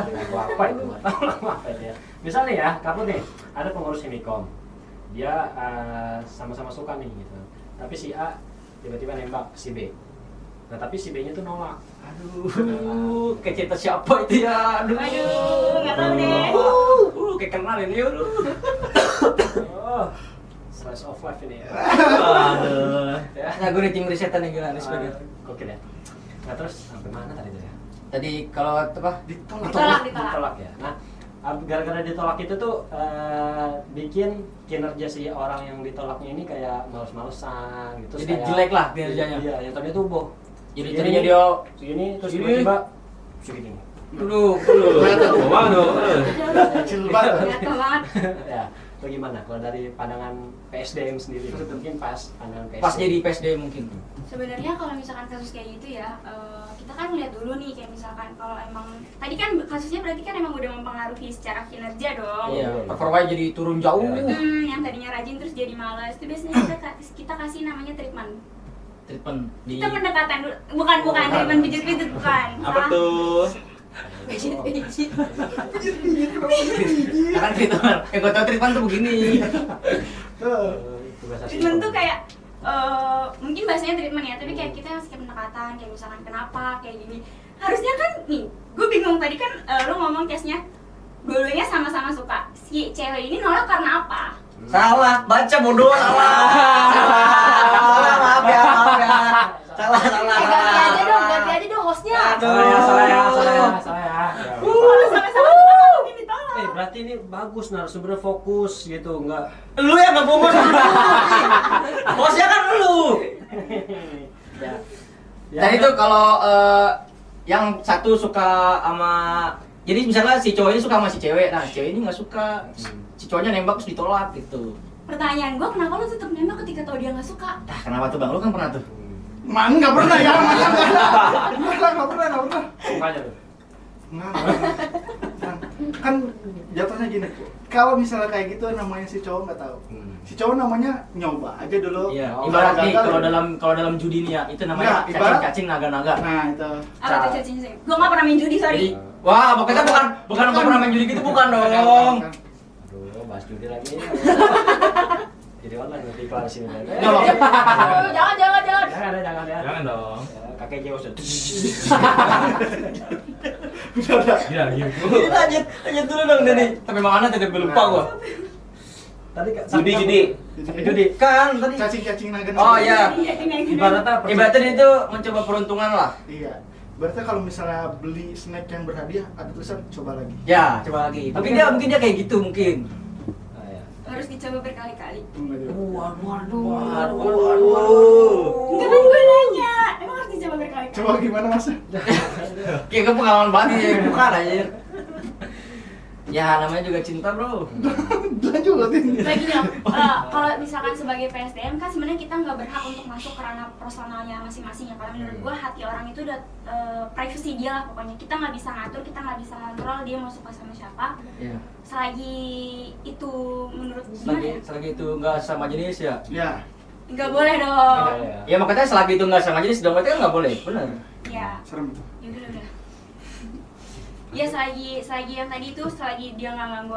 Lagu apa itu? Apa itu ya? Misalnya ya, kamu nih ada pengurus Himikom, dia sama-sama suka nih gitu. Tapi si A tiba-tiba nembak si B. Nah tapi si B-nya tuh nolak. aduh, kayak cerita siapa itu ya? Aduh, Nggak tahu deh. Kayak kenal ini. Oh, slice of life ini ya. Aduh. Ya. Nah, gue nih tim risetan nih gila, respect. Oke deh. Nah terus sampai mana tadi tuh ya? Tadi kalau apa? Ditolak. Ditolak ya. Nah gara-gara ditolak itu tuh bikin kinerja si orang yang ditolaknya ini kayak males-malesan gitu. Jadi jelek lah kinerjanya. Iya, yang tadinya tuh boh. Jadi tadinya dia segini terus segini. tiba-tiba segini. dulu. Waduh. Kecil banget. Nyata banget. Ya, itu gimana kalau dari pandangan PSDM sendiri? Mungkin pas pandangan PSDM. Pas jadi PSD mungkin. Sebenarnya kalau misalkan kasus kayak gitu ya, kita kan lihat dulu nih kayak misalkan kalau emang tadi kan kasusnya berarti kan emang udah mempengaruhi secara kinerja dong. Iya, performanya jadi turun jauh. Yang tadinya rajin terus jadi malas. Itu biasanya kita kasih namanya treatment. Treatment di Kita pendekatan dulu, bukan treatment pijit-pijit bukan. apa tuh? Pijit-pijit. Kan treatment. Gue tau treatment tuh begini. Treatment tuh kayak mungkin bahasanya treatment ya, tapi kayak kita ngasih pendekatan kayak misalkan kenapa kayak gini. Harusnya kan nih, gue bingung tadi kan lu ngomong case-nya dulunya sama-sama suka. Si cewek ini nolak karena apa? Salah, baca bodoh salah. Salah, maaf ya. Salah. Ganti aja dong hostnya. Salah ya. Kalau sama-sama suka mungkin ditolak. Berarti ini bagus narasumbernya fokus gitu, enggak. Lu yang nggak fokus. Bosnya kan lu. Ya. Tadi tuh kalau yang satu suka sama, jadi misalnya si cowok ini suka sama si cewek, nah cewek ini nggak suka, si cowoknya nembak terus ditolak gitu. Pertanyaan gue, kenapa lu tetap nembak ketika tau dia nggak suka? Nah kenapa tuh bang, lu kan pernah tuh? Man, nggak pernah ya, masa nggak pernah. Nggak pernah. Sukanya tuh. Enggak. Kan jatuhnya gini, kalau misalnya kayak gitu namanya si cowok nggak tahu. Si cowok namanya nyoba aja dulu. Iya, Oh, ibarat nih gagal, kalau dalam judi nih ya, itu namanya Enggak, ibarat- cacing-cacing naga-naga. Nah itu. Apa tuh cacing sih? Gue nggak pernah main judi, sorry. Jadi, wah, pokoknya bukan nggak pernah main judi gitu, bukan dong. Aduh, bahas judi lagi. Jadi online nanti iklan sini. Nggak mau. Jangan. Jangan ya. Jangan dong. Ya, kakek jauh sudah. Udah. Gila gitu. Lanjut dulu dong Dani. Sampai mana tadi gue lupa gua. Tadi Judi kan tadi. Cacing-cacing naga. Oh iya. Ibaratnya Ibaratnya itu mencoba peruntungan lah. Iya. Berarti kalau misalnya beli snack yang berhadiah ada tulisan coba lagi. Ya, coba lagi. Mungkin dia kayak gitu mungkin. Ah, ya. Harus dicoba berkali-kali. Waduh. Enggak kan gue nanya. Emang harus dicoba berkali-kali? Coba gimana mas? Kayak gue pengalaman banget ya, bukan aja. Ya namanya juga cinta bro. Lanjutin. Kayak gini loh, kalau misalkan sebagai PSDM kan sebenarnya kita nggak berhak untuk masuk ke ranah personalnya masing-masing ya. Kalau menurut gua hati orang itu udah privacy dia lah pokoknya. Kita nggak bisa ngatur, kita nggak bisa kontrol dia mau suka sama siapa. Iya. Selagi itu menurut gimana ya? Selagi itu nggak sama jenis ya. Ya. Nggak boleh dong. Ya makanya selagi itu nggak sama jenis dong, berarti kan nggak boleh, benar. Ya, Serem itu. udah. Ya selagi yang tadi itu selagi dia nggak ganggu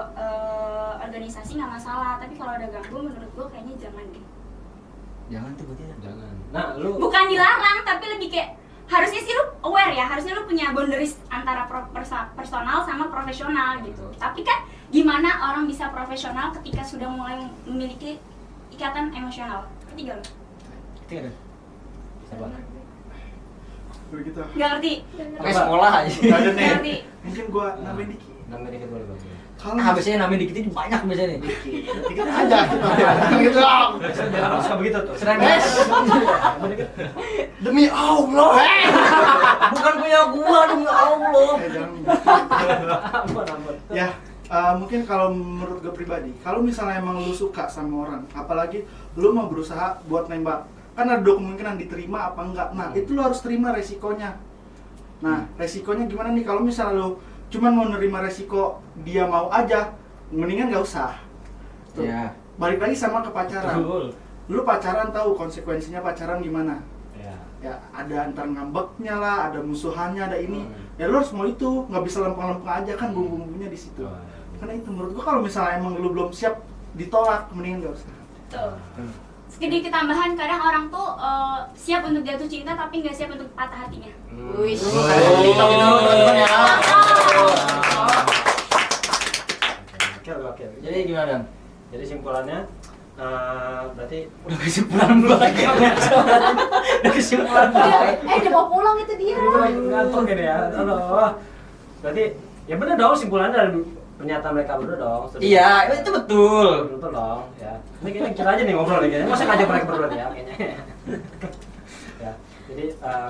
organisasi nggak masalah. Tapi kalau ada ganggu menurut gua kayaknya jangan deh. Jangan tuh berarti. Jangan. Nah, lu Bukan dilarang, tapi lebih kayak harusnya sih lu aware ya, harusnya lu punya boundaries antara personal sama profesional gitu. Tapi kan gimana orang bisa profesional ketika sudah mulai memiliki ikatan emosional? Ketiga lu. Ketiga deh. sabar. Begitu. Nggak ngerti. Pakai sekolah aja. Gak ada nih. Nggak ngerti. Mungkin gua nambahin dikit. Namanya dikit boleh Bang. Kalau Nah, biasanya namanya dikit ini banyak biasanya nih. dikit aja gitu. Jangan suka begitu tuh. Serang Namanya dikit. Demi Allah. Bukan punya gua demi Allah. Ampun, ampun. Ya, mungkin kalau menurut gue pribadi, kalau misalnya emang lu suka sama orang, apalagi lu mau berusaha buat nembak, kan ada dua kemungkinan diterima apa enggak. Nah, itu lu harus terima resikonya. Nah, resikonya gimana nih kalau misalnya lu cuman mau nerima resiko dia mau aja, mendingan gak usah. Tuh. Iya. Balik lagi sama ke pacaran. Betul. Lu pacaran tahu konsekuensinya pacaran gimana? Ya. Ya ada antar ngambeknya lah, ada musuhannya, ada ini. Ya lu harus mau itu, nggak bisa lempeng-lempeng aja kan bumbu-bumbunya di situ. Karena itu menurut gua kalau misalnya emang lu belum siap ditolak, mendingan gak usah. Tuh. Sedikit tambahan, kadang orang tuh siap untuk jatuh cinta tapi nggak siap untuk patah hatinya. Wih. TikTok itu teman-teman ya. Oke. Jadi gimana, Dan? Jadi simpulannya berarti Udah kesimpulan baik. Udah kesimpulan baik. Udah mau pulang itu dia. ngantuk gini ya. Aduh. Berarti ya benar dong simpulannya dari pernyataan mereka berdua dong. Iya, itu betul. Betul dong, ya. Ini kita aja nih ngobrol nih kayaknya. Masa ngajak mereka berdua nih ya kayaknya. Ya. Jadi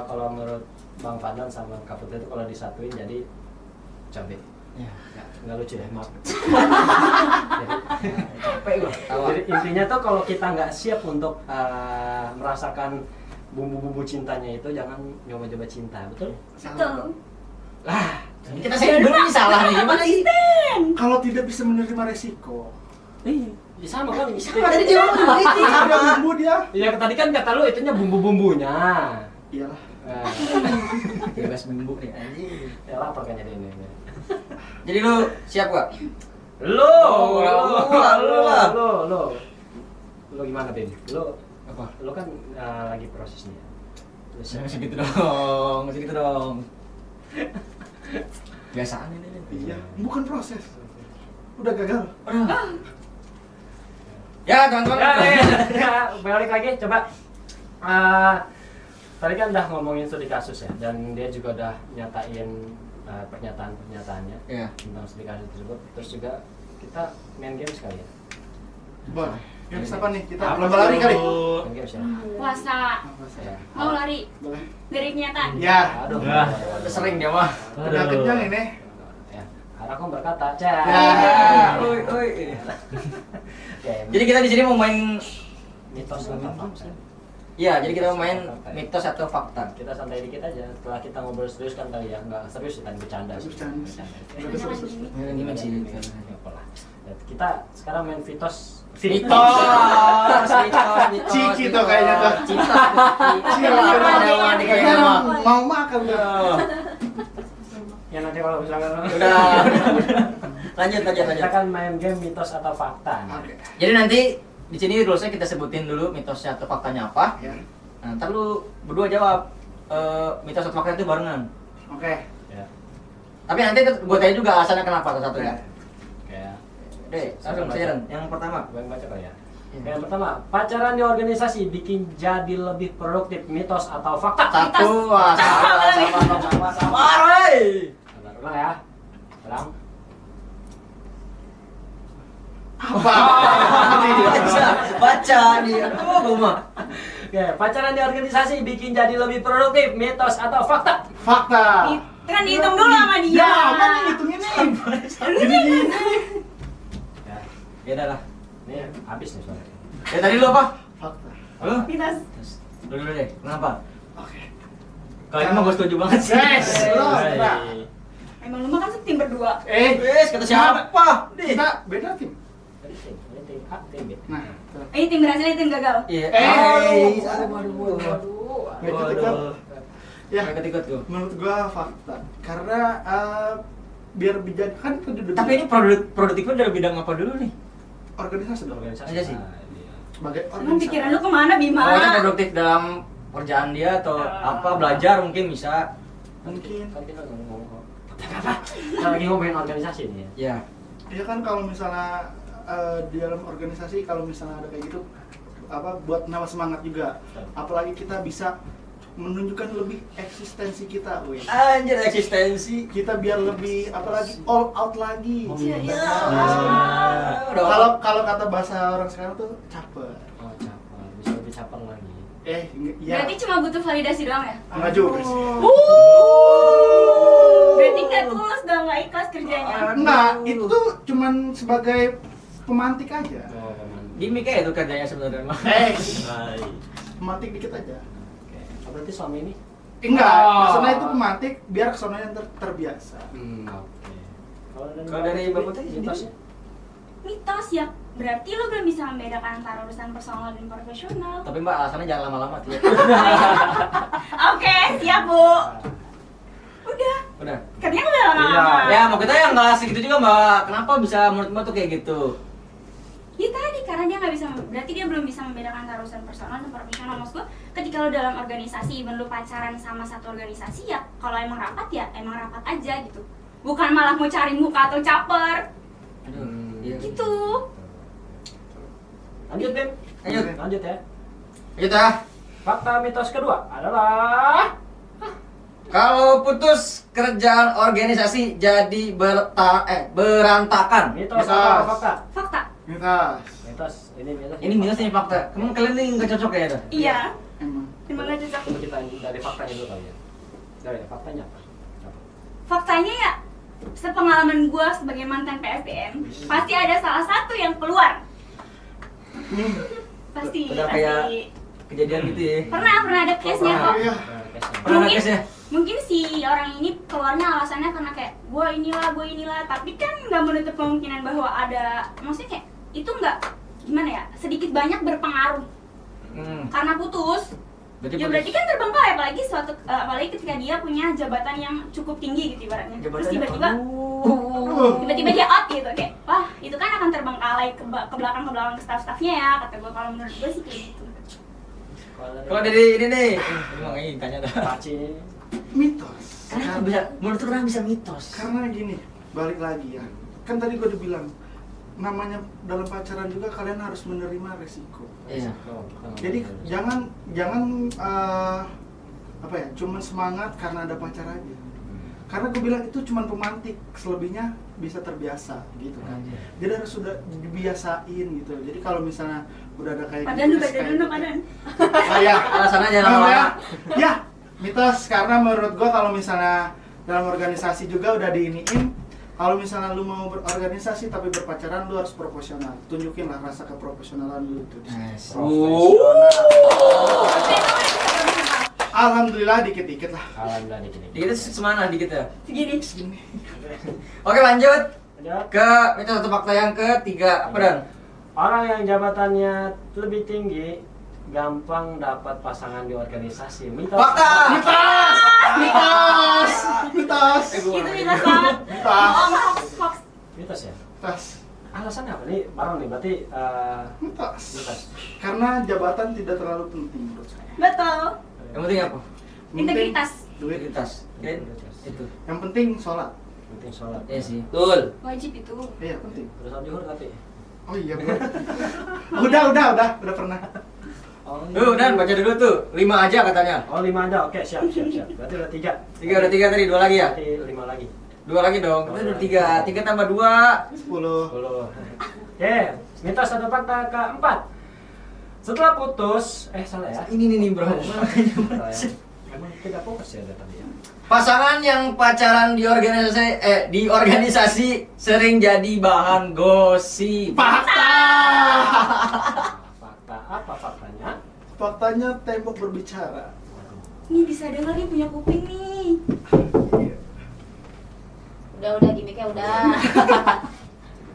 kalau menurut Bang Fadlan sama Kak Putri itu kalau disatuin jadi cabai. Ya. Ya, nggak lucu ya, maaf. Capek gua. Jadi intinya tuh kalau kita nggak siap untuk merasakan bumbu-bumbu cintanya itu jangan nyoba-nyoba cinta, betul? Betul. Lah, kita saya dulu nih salah nih. Gimana sih? Kalau tidak bisa menerima resiko, Ya sama kan. Sama tadi dia ngomong begitu. ada bumbu dia. Ya tadi kan kata lu itunya bumbu-bumbunya. Iyalah. Nah, Bebas bumbu nih anjing. ya lapar kan jadi ini. Jadi lu siap gak? Lu Lu. Lu gimana, Bin? Lu Apa? lu kan lagi prosesnya. Lu siap. Masih gitu dong, masih gitu dong. Biasaan ini nih. Iya, bukan proses. Udah gagal. Ya, teman-teman. Ya, balik lagi coba. Tadi kan udah ngomongin studi kasus ya, dan dia juga udah nyatain pernyataan-pernyataannya Iya. tentang studi kasus tersebut. Terus juga kita main game sekali ya. Boleh. Games apa nih? Kita Apa lomba lari tuh? kali. Main game ya. Puasa. Ya. Mau lari Boleh. dari kenyataan. Ya. Aduh. Ya. Udah sering dia mah. Udah kenyang ini. Ya. Aku berkata, Cah. Ya. Oi. Ya, Jadi kita di sini mau main mitos apa? Iya, jadi kita mau main mitos atau fakta. Kita santai dikit aja. Setelah kita ngobrol serius kan kali ya, nggak serius tadi bercanda. Bercanda. Ini gimana sih? Nggak apa lah. Kita sekarang main mitos. Mitos. Ciki tuh kayaknya tuh. Cinta. Kayaknya mau makan tuh. Ya nanti kalau misalkan Udah. Lanjut. kita kan main game mitos atau fakta. Oke. Jadi nanti di sini rulesnya kita sebutin dulu mitosnya atau faktanya apa. Ya. Nah, ntar lu berdua jawab mitos atau fakta itu barengan. Oke. Ya. Tapi nanti gue tanya juga alasannya kenapa satu ya. Kayak Deh, langsung Siren. Yang pertama. gue yang baca kali ya. Iya. Yang pertama, pacaran di organisasi bikin jadi lebih produktif, mitos atau fakta? Satu, wah, sama, woi. Sabar, ulang ya. Ulang. Baca nih. Aduh, gue mah. Oke, pacaran di organisasi bikin jadi lebih produktif, mitos atau fakta? Fakta. Kan dihitung dulu sama dia. Ya, apa nih hitungin nih? Gini. Ya, Ya udah lah. ini habis nih soalnya. Ya tadi lu apa? Fakta. Lu? Mitos. Lu dulu deh. Kenapa? Oke. Kalau ini mah gue setuju banget sih. Yes, lu. Nah. Emang lu mah kan tim berdua. Wes, kata siapa? Kita beda tim. Tadi tim A, tim B. Nah, tuh. Ini tim berhasil, ini tim gagal. Iya. Waduh. Waduh. Ya, Ikut gue. menurut gua fakta. Karena biar bijak kan itu duduk. Tapi ini produktifnya dari bidang apa dulu nih? organisasi dong. Organisasi. Aja sih. Nah, iya. Sebagai Emang pikiran lu kemana, Bima? Oh, ini produktif dalam kerjaan dia atau apa belajar mungkin bisa. Mungkin. Kan kita ngomong apa? Kita lagi ngomongin organisasi nih ya. Ya. Ya kan kalau misalnya di dalam organisasi kalau misalnya ada kayak gitu apa buat nambah semangat juga. Apalagi kita bisa menunjukkan lebih eksistensi kita, weh. Anjir eksistensi. Kita biar lebih apalagi all out lagi. Iya, iya. Kalau kata bahasa orang sekarang tuh caper. Oh, caper. Bisa lebih caper lagi. Ya. Berarti cuma butuh validasi doang ya? Enggak juga sih. Berarti nggak tulus dong, nggak ikhlas kerjanya. Enggak, itu tuh cuman sebagai pemantik aja. Oh, teman. Gimik aja itu kerjanya sebenarnya mah. Hai. Pemantik dikit aja. Oke. Oh, berarti suami ini? Enggak, Oh. maksudnya itu pemantik biar kesonanya terbiasa. Oke. Kalau dari Mbak Putri sendiri? mitosnya? Mitos ya, berarti lo belum bisa membedakan antara urusan personal dan profesional. Tapi Mbak alasannya jangan lama-lama tuh. Oke, siap Bu. Udah, Udah. katanya udah lama-lama. Iya. Ya, mau kita yang nggak segitu juga Mbak. Kenapa bisa menurut Mbak tuh kayak gitu? Ya tadi karena dia nggak bisa, berarti dia belum bisa membedakan antara urusan personal dan profesional. Maksud gue, ketika lo dalam organisasi, even lo pacaran sama satu organisasi ya, kalau emang rapat ya emang rapat aja gitu. Bukan malah mau cari muka atau caper, Aduh. Iya. gitu. Lanjut, Bim. Lanjut ya. Kita Fakta mitos kedua adalah kalau putus kerjaan organisasi jadi berantakan. mitos Mitos. atau fakta? Fakta. Mitos. Mitos. Ini mitos. Ini minus nih fakta. Kamu kalian nih nggak cocok ya itu? Iya. Emang. Emang nggak cocok. Coba kita dari faktanya dulu kali ya. Dari faktanya apa? Faktanya ya, sepengalaman gue sebagai mantan PSDM, pasti ada salah satu yang keluar. Pasti, Udah pasti. kayak kejadian gitu ya. Pernah ada case-nya kok. Iya. Pernah ada Mungkin- case-nya? Mungkin si orang ini keluarnya alasannya karena kayak gue inilah, tapi kan nggak menutup kemungkinan bahwa ada, maksudnya kayak itu nggak gimana ya, sedikit banyak berpengaruh karena putus. Ya berarti kan terbengkalai, apalagi ketika dia punya jabatan yang cukup tinggi gitu ibaratnya. Terus tiba-tiba dia out gitu kayak, wah itu kan akan terbengkalai ke belakang ke staff-staffnya ya, kata gue. Kalau menurut gue sih kayak gitu. Kalau dari ini nih, emang ini tanya dah. Paci. Mitos. Kenapa bisa? Menurut lu kenapa bisa mitos? Karena gini, balik lagi ya. Kan tadi gue udah bilang, namanya dalam pacaran juga kalian harus menerima resiko. Iya. Jadi jangan apa ya, cuman semangat karena ada pacar aja. Karena gue bilang itu cuman pemantik, selebihnya bisa terbiasa gitu kan. Jadi harus sudah dibiasain gitu. Jadi kalau misalnya udah ada kayak Padan lu, terus badan kayak lu, gitu. padan. Ya, Alasan aja ya, lama-lama. ya, mitos karena menurut gua kalau misalnya dalam organisasi juga udah diiniin Kalau misalnya lu mau berorganisasi tapi berpacaran, lu harus profesional. Tunjukin lah rasa keprofesionalan lu itu. Alhamdulillah dikit-dikit lah. Alhamdulillah dikit-dikit. Dikit semana dikit ya? Segini. Oke lanjut Lanjut. ke mitos atau fakta yang ketiga. Apa Dan? Orang yang jabatannya lebih tinggi gampang dapat pasangan di organisasi. Mitos. Fakta! Mitos. Itu mitos banget. Mitos. Hoax. Mitos ya. Mitos. Alasannya apa nih? Barang nih berarti Mitos. mitos. Karena jabatan tidak terlalu penting menurut saya. Betul. Yang penting apa? Yang Integritas. penting Duit. Integritas. Kirain itu. Yang penting sholat. Penting sholat. Iya sih. Betul. Wajib itu. Iya penting. Terus juhur tapi. Oh iya benar. udah pernah. Oh, Dan baca dulu tuh. 5 aja katanya. Oh 5 ada. Oke, siap. Berarti udah 3. 3 udah 3 tadi, 2 lagi ya? Berarti 5 lagi. 2 lagi dong. Kita udah 3. 3 tambah 2. 10. 10. Oke, mitos atau fakta keempat. Setelah putus, salah ya. Ini nih bro. Salah ya. Emang tidak fokus ya ada tadi ya. Pasangan yang pacaran di organisasi sering jadi bahan gosip. Fakta. Fakta apa faktanya? Faktanya tembok berbicara. Nih bisa denger nih punya kuping nih. Udah gimmicknya udah.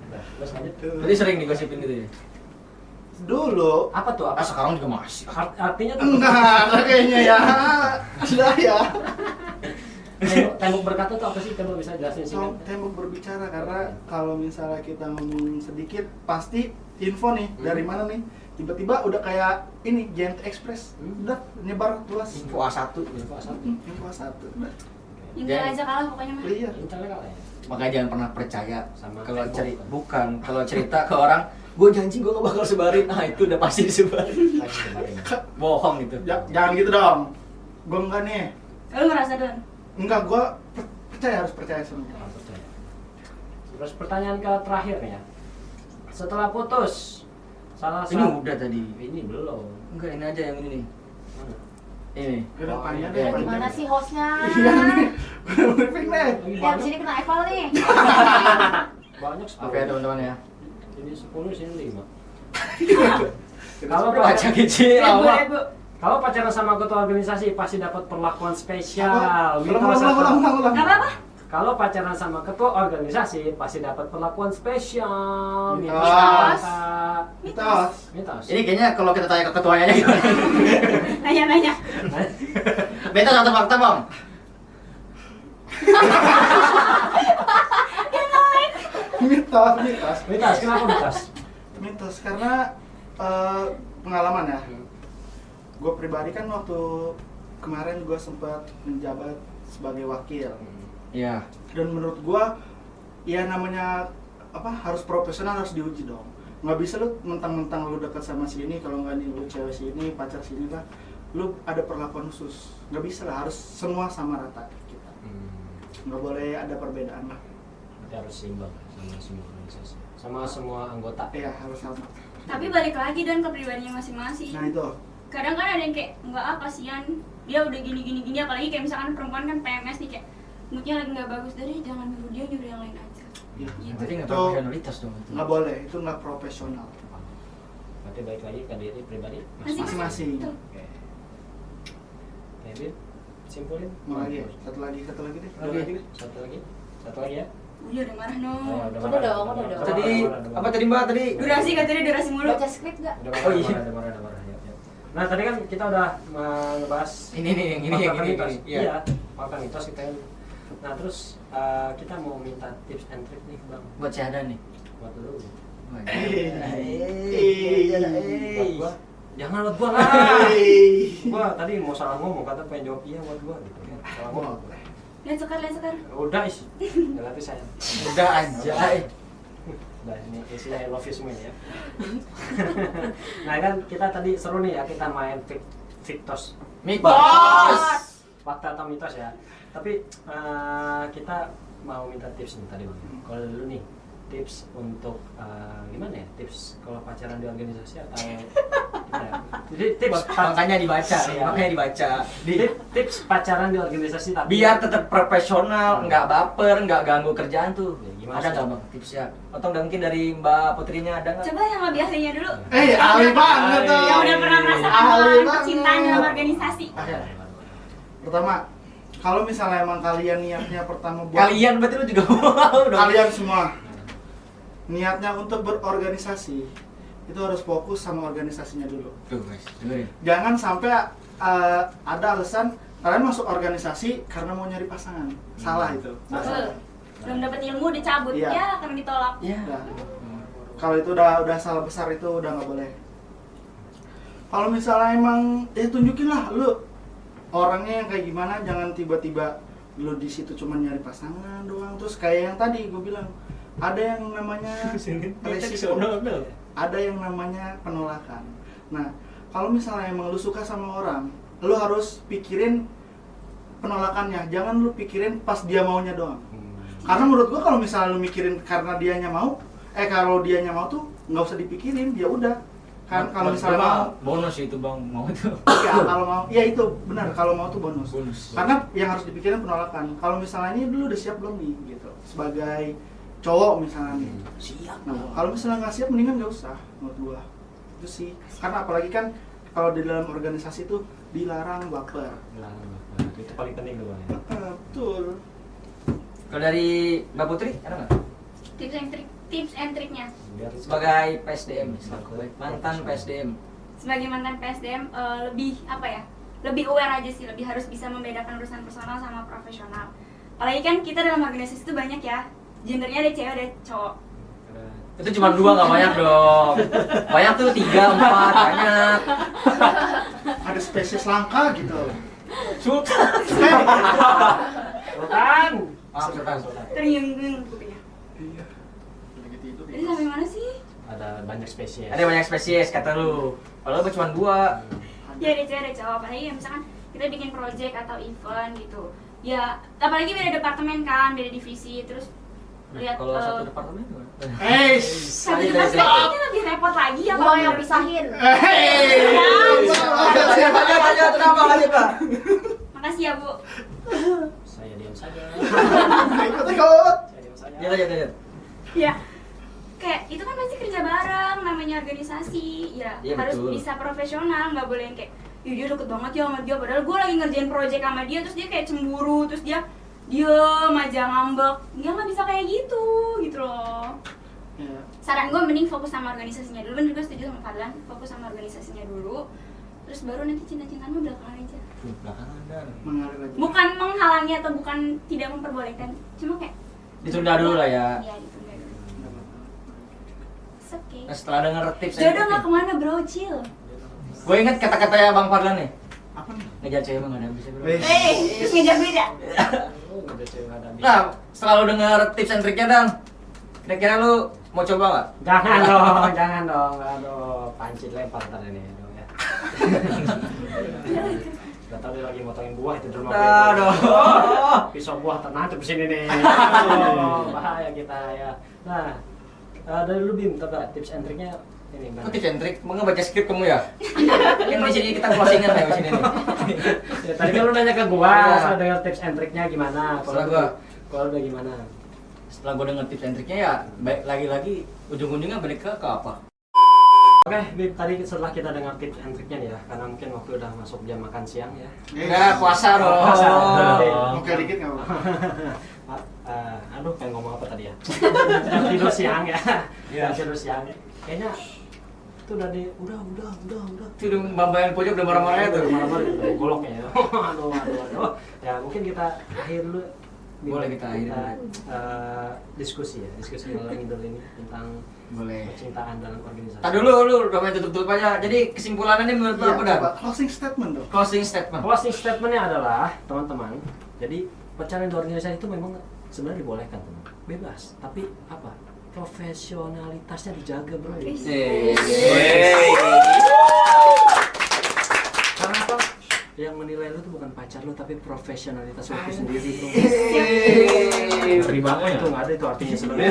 Nah, terus lanjut. Jadi sering digosipin gitu ya? Dulu. Apa tuh? Apa? Sekarang juga masih. Artinya tuh Enggak kayaknya ya. Sudah ya. tembok berkata tuh apa sih? Coba bisa jelasin sih kan? Tembok berbicara karena kalau misalnya kita ngomong sedikit pasti info nih dari mana nih, tiba-tiba udah kayak ini Giant Express udah nyebar luas. Info A1. Info asal. Info satu udah. Intel aja kalah pokoknya mah. Iya. Intelnya kalah ya. Makanya jangan pernah percaya Sama kalau tembok. kalau cerita ke orang, gue janji gue gak bakal sebarin. Nah itu udah pasti disebarin. Lagi kemarin. Bohong gitu. Jangan gitu dong. Gue enggak nih. Lu ngerasa Don? Enggak, gue harus percaya sama dia. Terus pertanyaan ke terakhir nih ya. Setelah putus, salah Ini satu udah tadi. ini belum. Enggak, ini aja yang ini nih. Mana? Ini. Udah Oh, panjang iya. deh. Gimana sih hostnya? Iya nih. Udah briefing nih. Lagi Ya banyak. di sini kena eval nih. Banyak Oke ya teman-teman ya. Ini 10 sini 5. Kalau Kalau Baca kecil Rebo, lama. rebo. Kalau pacaran sama ketua organisasi pasti dapat perlakuan spesial. ulang. Apa? Kalau pacaran sama ketua organisasi pasti dapat perlakuan spesial. Mitos. Mitos. Mitos. Mitos. Ini kayaknya kalau kita tanya ke ketuanya aja gimana? Nanya-nanya. Mitos atau fakta bang? Mitos. Mitos. Kenapa mitos? Mitos karena pengalaman ya. Gue pribadi kan waktu kemarin gue sempat menjabat sebagai wakil. Iya. Dan menurut gue ya namanya apa harus profesional, harus diuji dong. Nggak bisa lu mentang-mentang lu dekat sama sini, kalau nggak nih lu cewek sini, pacar sini lah, lu ada perlakuan khusus. Nggak bisa lah, harus semua sama rata kita. Nggak boleh ada perbedaan lah. Berarti harus seimbang sama semua organisasi, sama semua anggota. Iya harus sama. Tapi balik lagi dan ke pribadinya masing-masing. Nah itu. Kadang kan ada yang kayak enggak kasihan dia udah gini apalagi kayak misalkan perempuan kan PMS nih kayak moodnya lagi nggak bagus dari jangan nyuruh dia nyuruh yang lain aja. Ya. Gitu. Berarti nggak Itu profesionalitas dong itu. nggak boleh, itu nggak profesional. Berarti balik lagi ke diri pribadi Masing-masing. Betul. Oke. Jadi simpulin. Mau lagi ya? Satu lagi deh. Satu lagi ya. Udah marah no. Udah dong. Tadi apa tadi mbak tadi? Durasi katanya durasi mulu. Baca skrip nggak? Oh, iya. Udah marah. Ya. Nah tadi kan kita udah ngebahas Ini nih, yang ini, fakta yang ini, mitos. yang ini. Iya. Iya, fakta mitos kita. Nah terus kita mau minta tips and trick nih bang. Buat si Hadan nih. Buat dulu. Buat Eh. gua. Jangan buat gua lah. Gua tadi mau salah ngomong kata pengen jawab iya buat gua gitu ya. Salah ngomong. Lihat sekar. Udah isi. Berarti saya. Udah aja. Nah ini isinya I love you semua ini ya. Nah kan kita tadi seru nih ya kita main mitos. Fakta atau mitos ya. Tapi kita mau minta tips nih tadi bang. Kalau dulu nih tips untuk gimana ya? Tips kalau pacaran di organisasi atau Ya. Jadi tips Makanya dibaca, Iya. makanya dibaca. tips pacaran di organisasi tapi Biar tetap profesional, nggak baper, nggak ganggu kerjaan tuh. Ya, gimana Ada sih? nggak bang tipsnya? Atau mungkin dari Mbak Putrinya ada nggak? Coba yang lebih ahlinya dulu. ahli banget tuh. Yang udah pernah merasakan Ahli pengalaman banget. percintaan dalam organisasi. Ada. Pertama, kalau misalnya emang kalian niatnya pertama buat Kalian berarti lu juga mau dong. kalian semua niatnya untuk berorganisasi, itu harus fokus sama organisasinya dulu. Tuh guys, dengerin. Jangan sampai ada alasan kalian masuk organisasi karena mau nyari pasangan. Salah itu. Betul. Belum dapat ilmu udah cabut, Iya. ya karena ditolak. Ya. Udah. Kalau itu udah salah besar itu udah nggak boleh. Kalau misalnya emang tunjukin lah lu orangnya yang kayak gimana, jangan tiba-tiba lu di situ cuma nyari pasangan doang. Terus kayak yang tadi gue bilang, ada yang namanya resiko, ada yang namanya penolakan. Nah, kalau misalnya emang lu suka sama orang, lu harus pikirin penolakannya, jangan lu pikirin pas dia maunya doang. Karena menurut gua kalau misalnya lu mikirin karena dianya mau, kalau dianya mau tuh nggak usah dipikirin, dia udah. Kan kalau misalnya mau, bonus itu bang, mau itu. ya kalau mau, ya itu benar, kalau mau tuh bonus. Karena yang harus dipikirin penolakan. Kalau misalnya ini dulu udah siap belum nih, gitu. Sebagai cowok misalnya nih. Siap. Nah, kalau misalnya nggak siap, mendingan nggak usah, menurut gua. Itu sih. Karena apalagi kan kalau di dalam organisasi tuh dilarang baper. Itu paling penting tuh Bang. Betul. Kalau dari Mbak Putri ada nggak? Tips and triknya. Biar Sebagai PSDM, mantan PSDM. Sebagai mantan PSDM lebih apa ya? Lebih aware aja sih, lebih harus bisa membedakan urusan personal sama profesional. Apalagi kan kita dalam organisasi itu banyak ya. Gendernya ada cewek ada cowok. Itu cuma 2 nggak banyak dong. Banyak tuh 3, 4 banyak. Ada spesies langka gitu. Sultan. Sultan. Sultan. Teriung kupingnya. Iya. Lagi tidur. Jadi sampai mana sih? Ada banyak spesies. Ada banyak spesies kata lu. Kalau cuma 2. Ya ada cewek ada cowok. Apalagi ya, misalkan kita bikin project atau event gitu. Ya apalagi beda departemen kan, beda divisi. Terus lihat Kalau satu departemen gimana? satu departemen kayaknya lebih repot lagi ya Gua yang pisahin. Siapa aja kenapa aja Pak? Makasih ya Bu. Saya diam saja. Ikut. Saya diam saja. Ya. Ya kayak itu kan pasti kerja bareng, namanya organisasi. Ya Iya, harus betul. bisa profesional, nggak boleh yang kayak ih dia deket banget ya sama dia, padahal gue lagi ngerjain project sama dia, terus dia kayak cemburu, terus dia diem aja ngambek. Dia nggak bisa kayak gitu loh. Iya. Saran gue mending fokus sama organisasinya dulu. Bener, gue setuju sama Fadlan, fokus sama organisasinya dulu, terus baru nanti cinta-cintaanmu belakangan aja. Belakangan. Mengalir aja. Bukan menghalangi atau bukan tidak memperbolehkan, cuma kayak Ditunda dulu lah ya. iya ditunda dulu. It's okay. Nah, setelah denger tips and Jodoh trick nggak nih, kemana bro, chill. gue inget kata-katanya Bang Fadlan nih. Apa nih? Ngejar cewek mah nggak ada habisnya bro. Wih. Terus ngejar beda. Oh, udah cewek nggak ada habis. Nah, setelah lu denger tips and triknya Dang, kira-kira lu mau coba nggak? Jangan dong, jangan dong. Aduh, pancit lempar ntar ini dong ya. Gak tau dia lagi motongin buah itu di rumah gue. Aduh. Pisau buah ternancap di sini nih. Aduh, bahaya kita ya. Nah, dari lu Bim, coba tips and triknya ini Kok gimana? tips and trick? Mau nggak baca skrip kamu ya? Kan di sini kita closingan ya di sini nih. Ya, tadi kan lu nanya ke gua, Iya. soal dengar tips and triknya gimana? Setelah gua. Kalau udah gimana? Setelah gue denger tips and triknya ya, baik lagi-lagi ujung-ujungnya balik ke apa? Oke, Bim, tadi setelah kita dengar tips and triknya nih ya, karena mungkin waktu udah masuk jam makan siang ya. Enggak, puasa dong. Puasa. Oke dikit nggak apa-apa. Aduh, pengen ngomong apa tadi ya? Jam tidur siang ya. Iya. Jam tidur siang. Kayaknya itu udah Itu udah bambayan pojok udah marah-marahnya tuh. Marah-marah udah golok ya. Aduh. Ya, mungkin kita akhir dulu. Bim. Boleh kita akhiri dulu. Diskusi malam idul ini tentang Boleh. percintaan dalam organisasi. Tadi dulu lu udah main tutup-tutup aja. Jadi kesimpulannya nih menurut lu Iya, apa Dan? coba closing statement dong. Closing statement. Closing statementnya adalah teman-teman. Jadi pacaran di organisasi itu memang sebenarnya dibolehkan teman, bebas. Tapi apa? Profesionalitasnya dijaga bro. Karena apa? Yang menilai lu tuh bukan pacar lu tapi profesionalitas lu itu sendiri bro. Ngeri banget itu nggak ada itu artinya sebenarnya.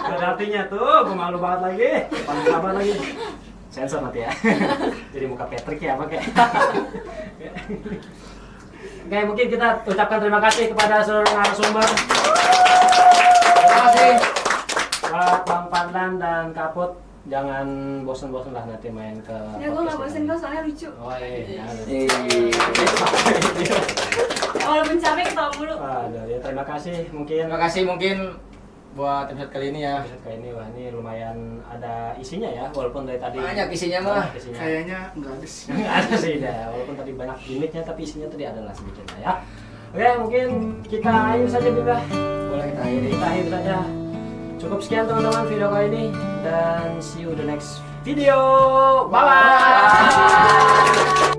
Nggak ada artinya tuh, gue malu banget lagi. Paling kabar lagi. Sensor nanti ya. Jadi muka Patrick ya pakai. Oke, mungkin kita ucapkan terima kasih kepada seluruh narasumber. Terima kasih. Buat Bang Fadlan dan Kaput, jangan bosan-bosan lah nanti main ke Ya gue nggak bosen kok, soalnya lucu. Oh iya. Walaupun capek ketawa mulu. Aduh, ya terima kasih mungkin. Terima kasih mungkin buat episode kali ini ya. Episode kali ini wah ini lumayan ada isinya ya, walaupun dari tadi Banyak isinya mah. banyak isinya. Kayaknya enggak ada sih. Nggak ada sih dah, walaupun tadi banyak gimmicknya tapi isinya tadi adalah sedikit lah ya. Oke, mungkin kita akhir saja Bimba. Boleh kita akhiri. Kita akhir saja. Cukup sekian teman-teman video kali ini dan see you the next video. Bye bye.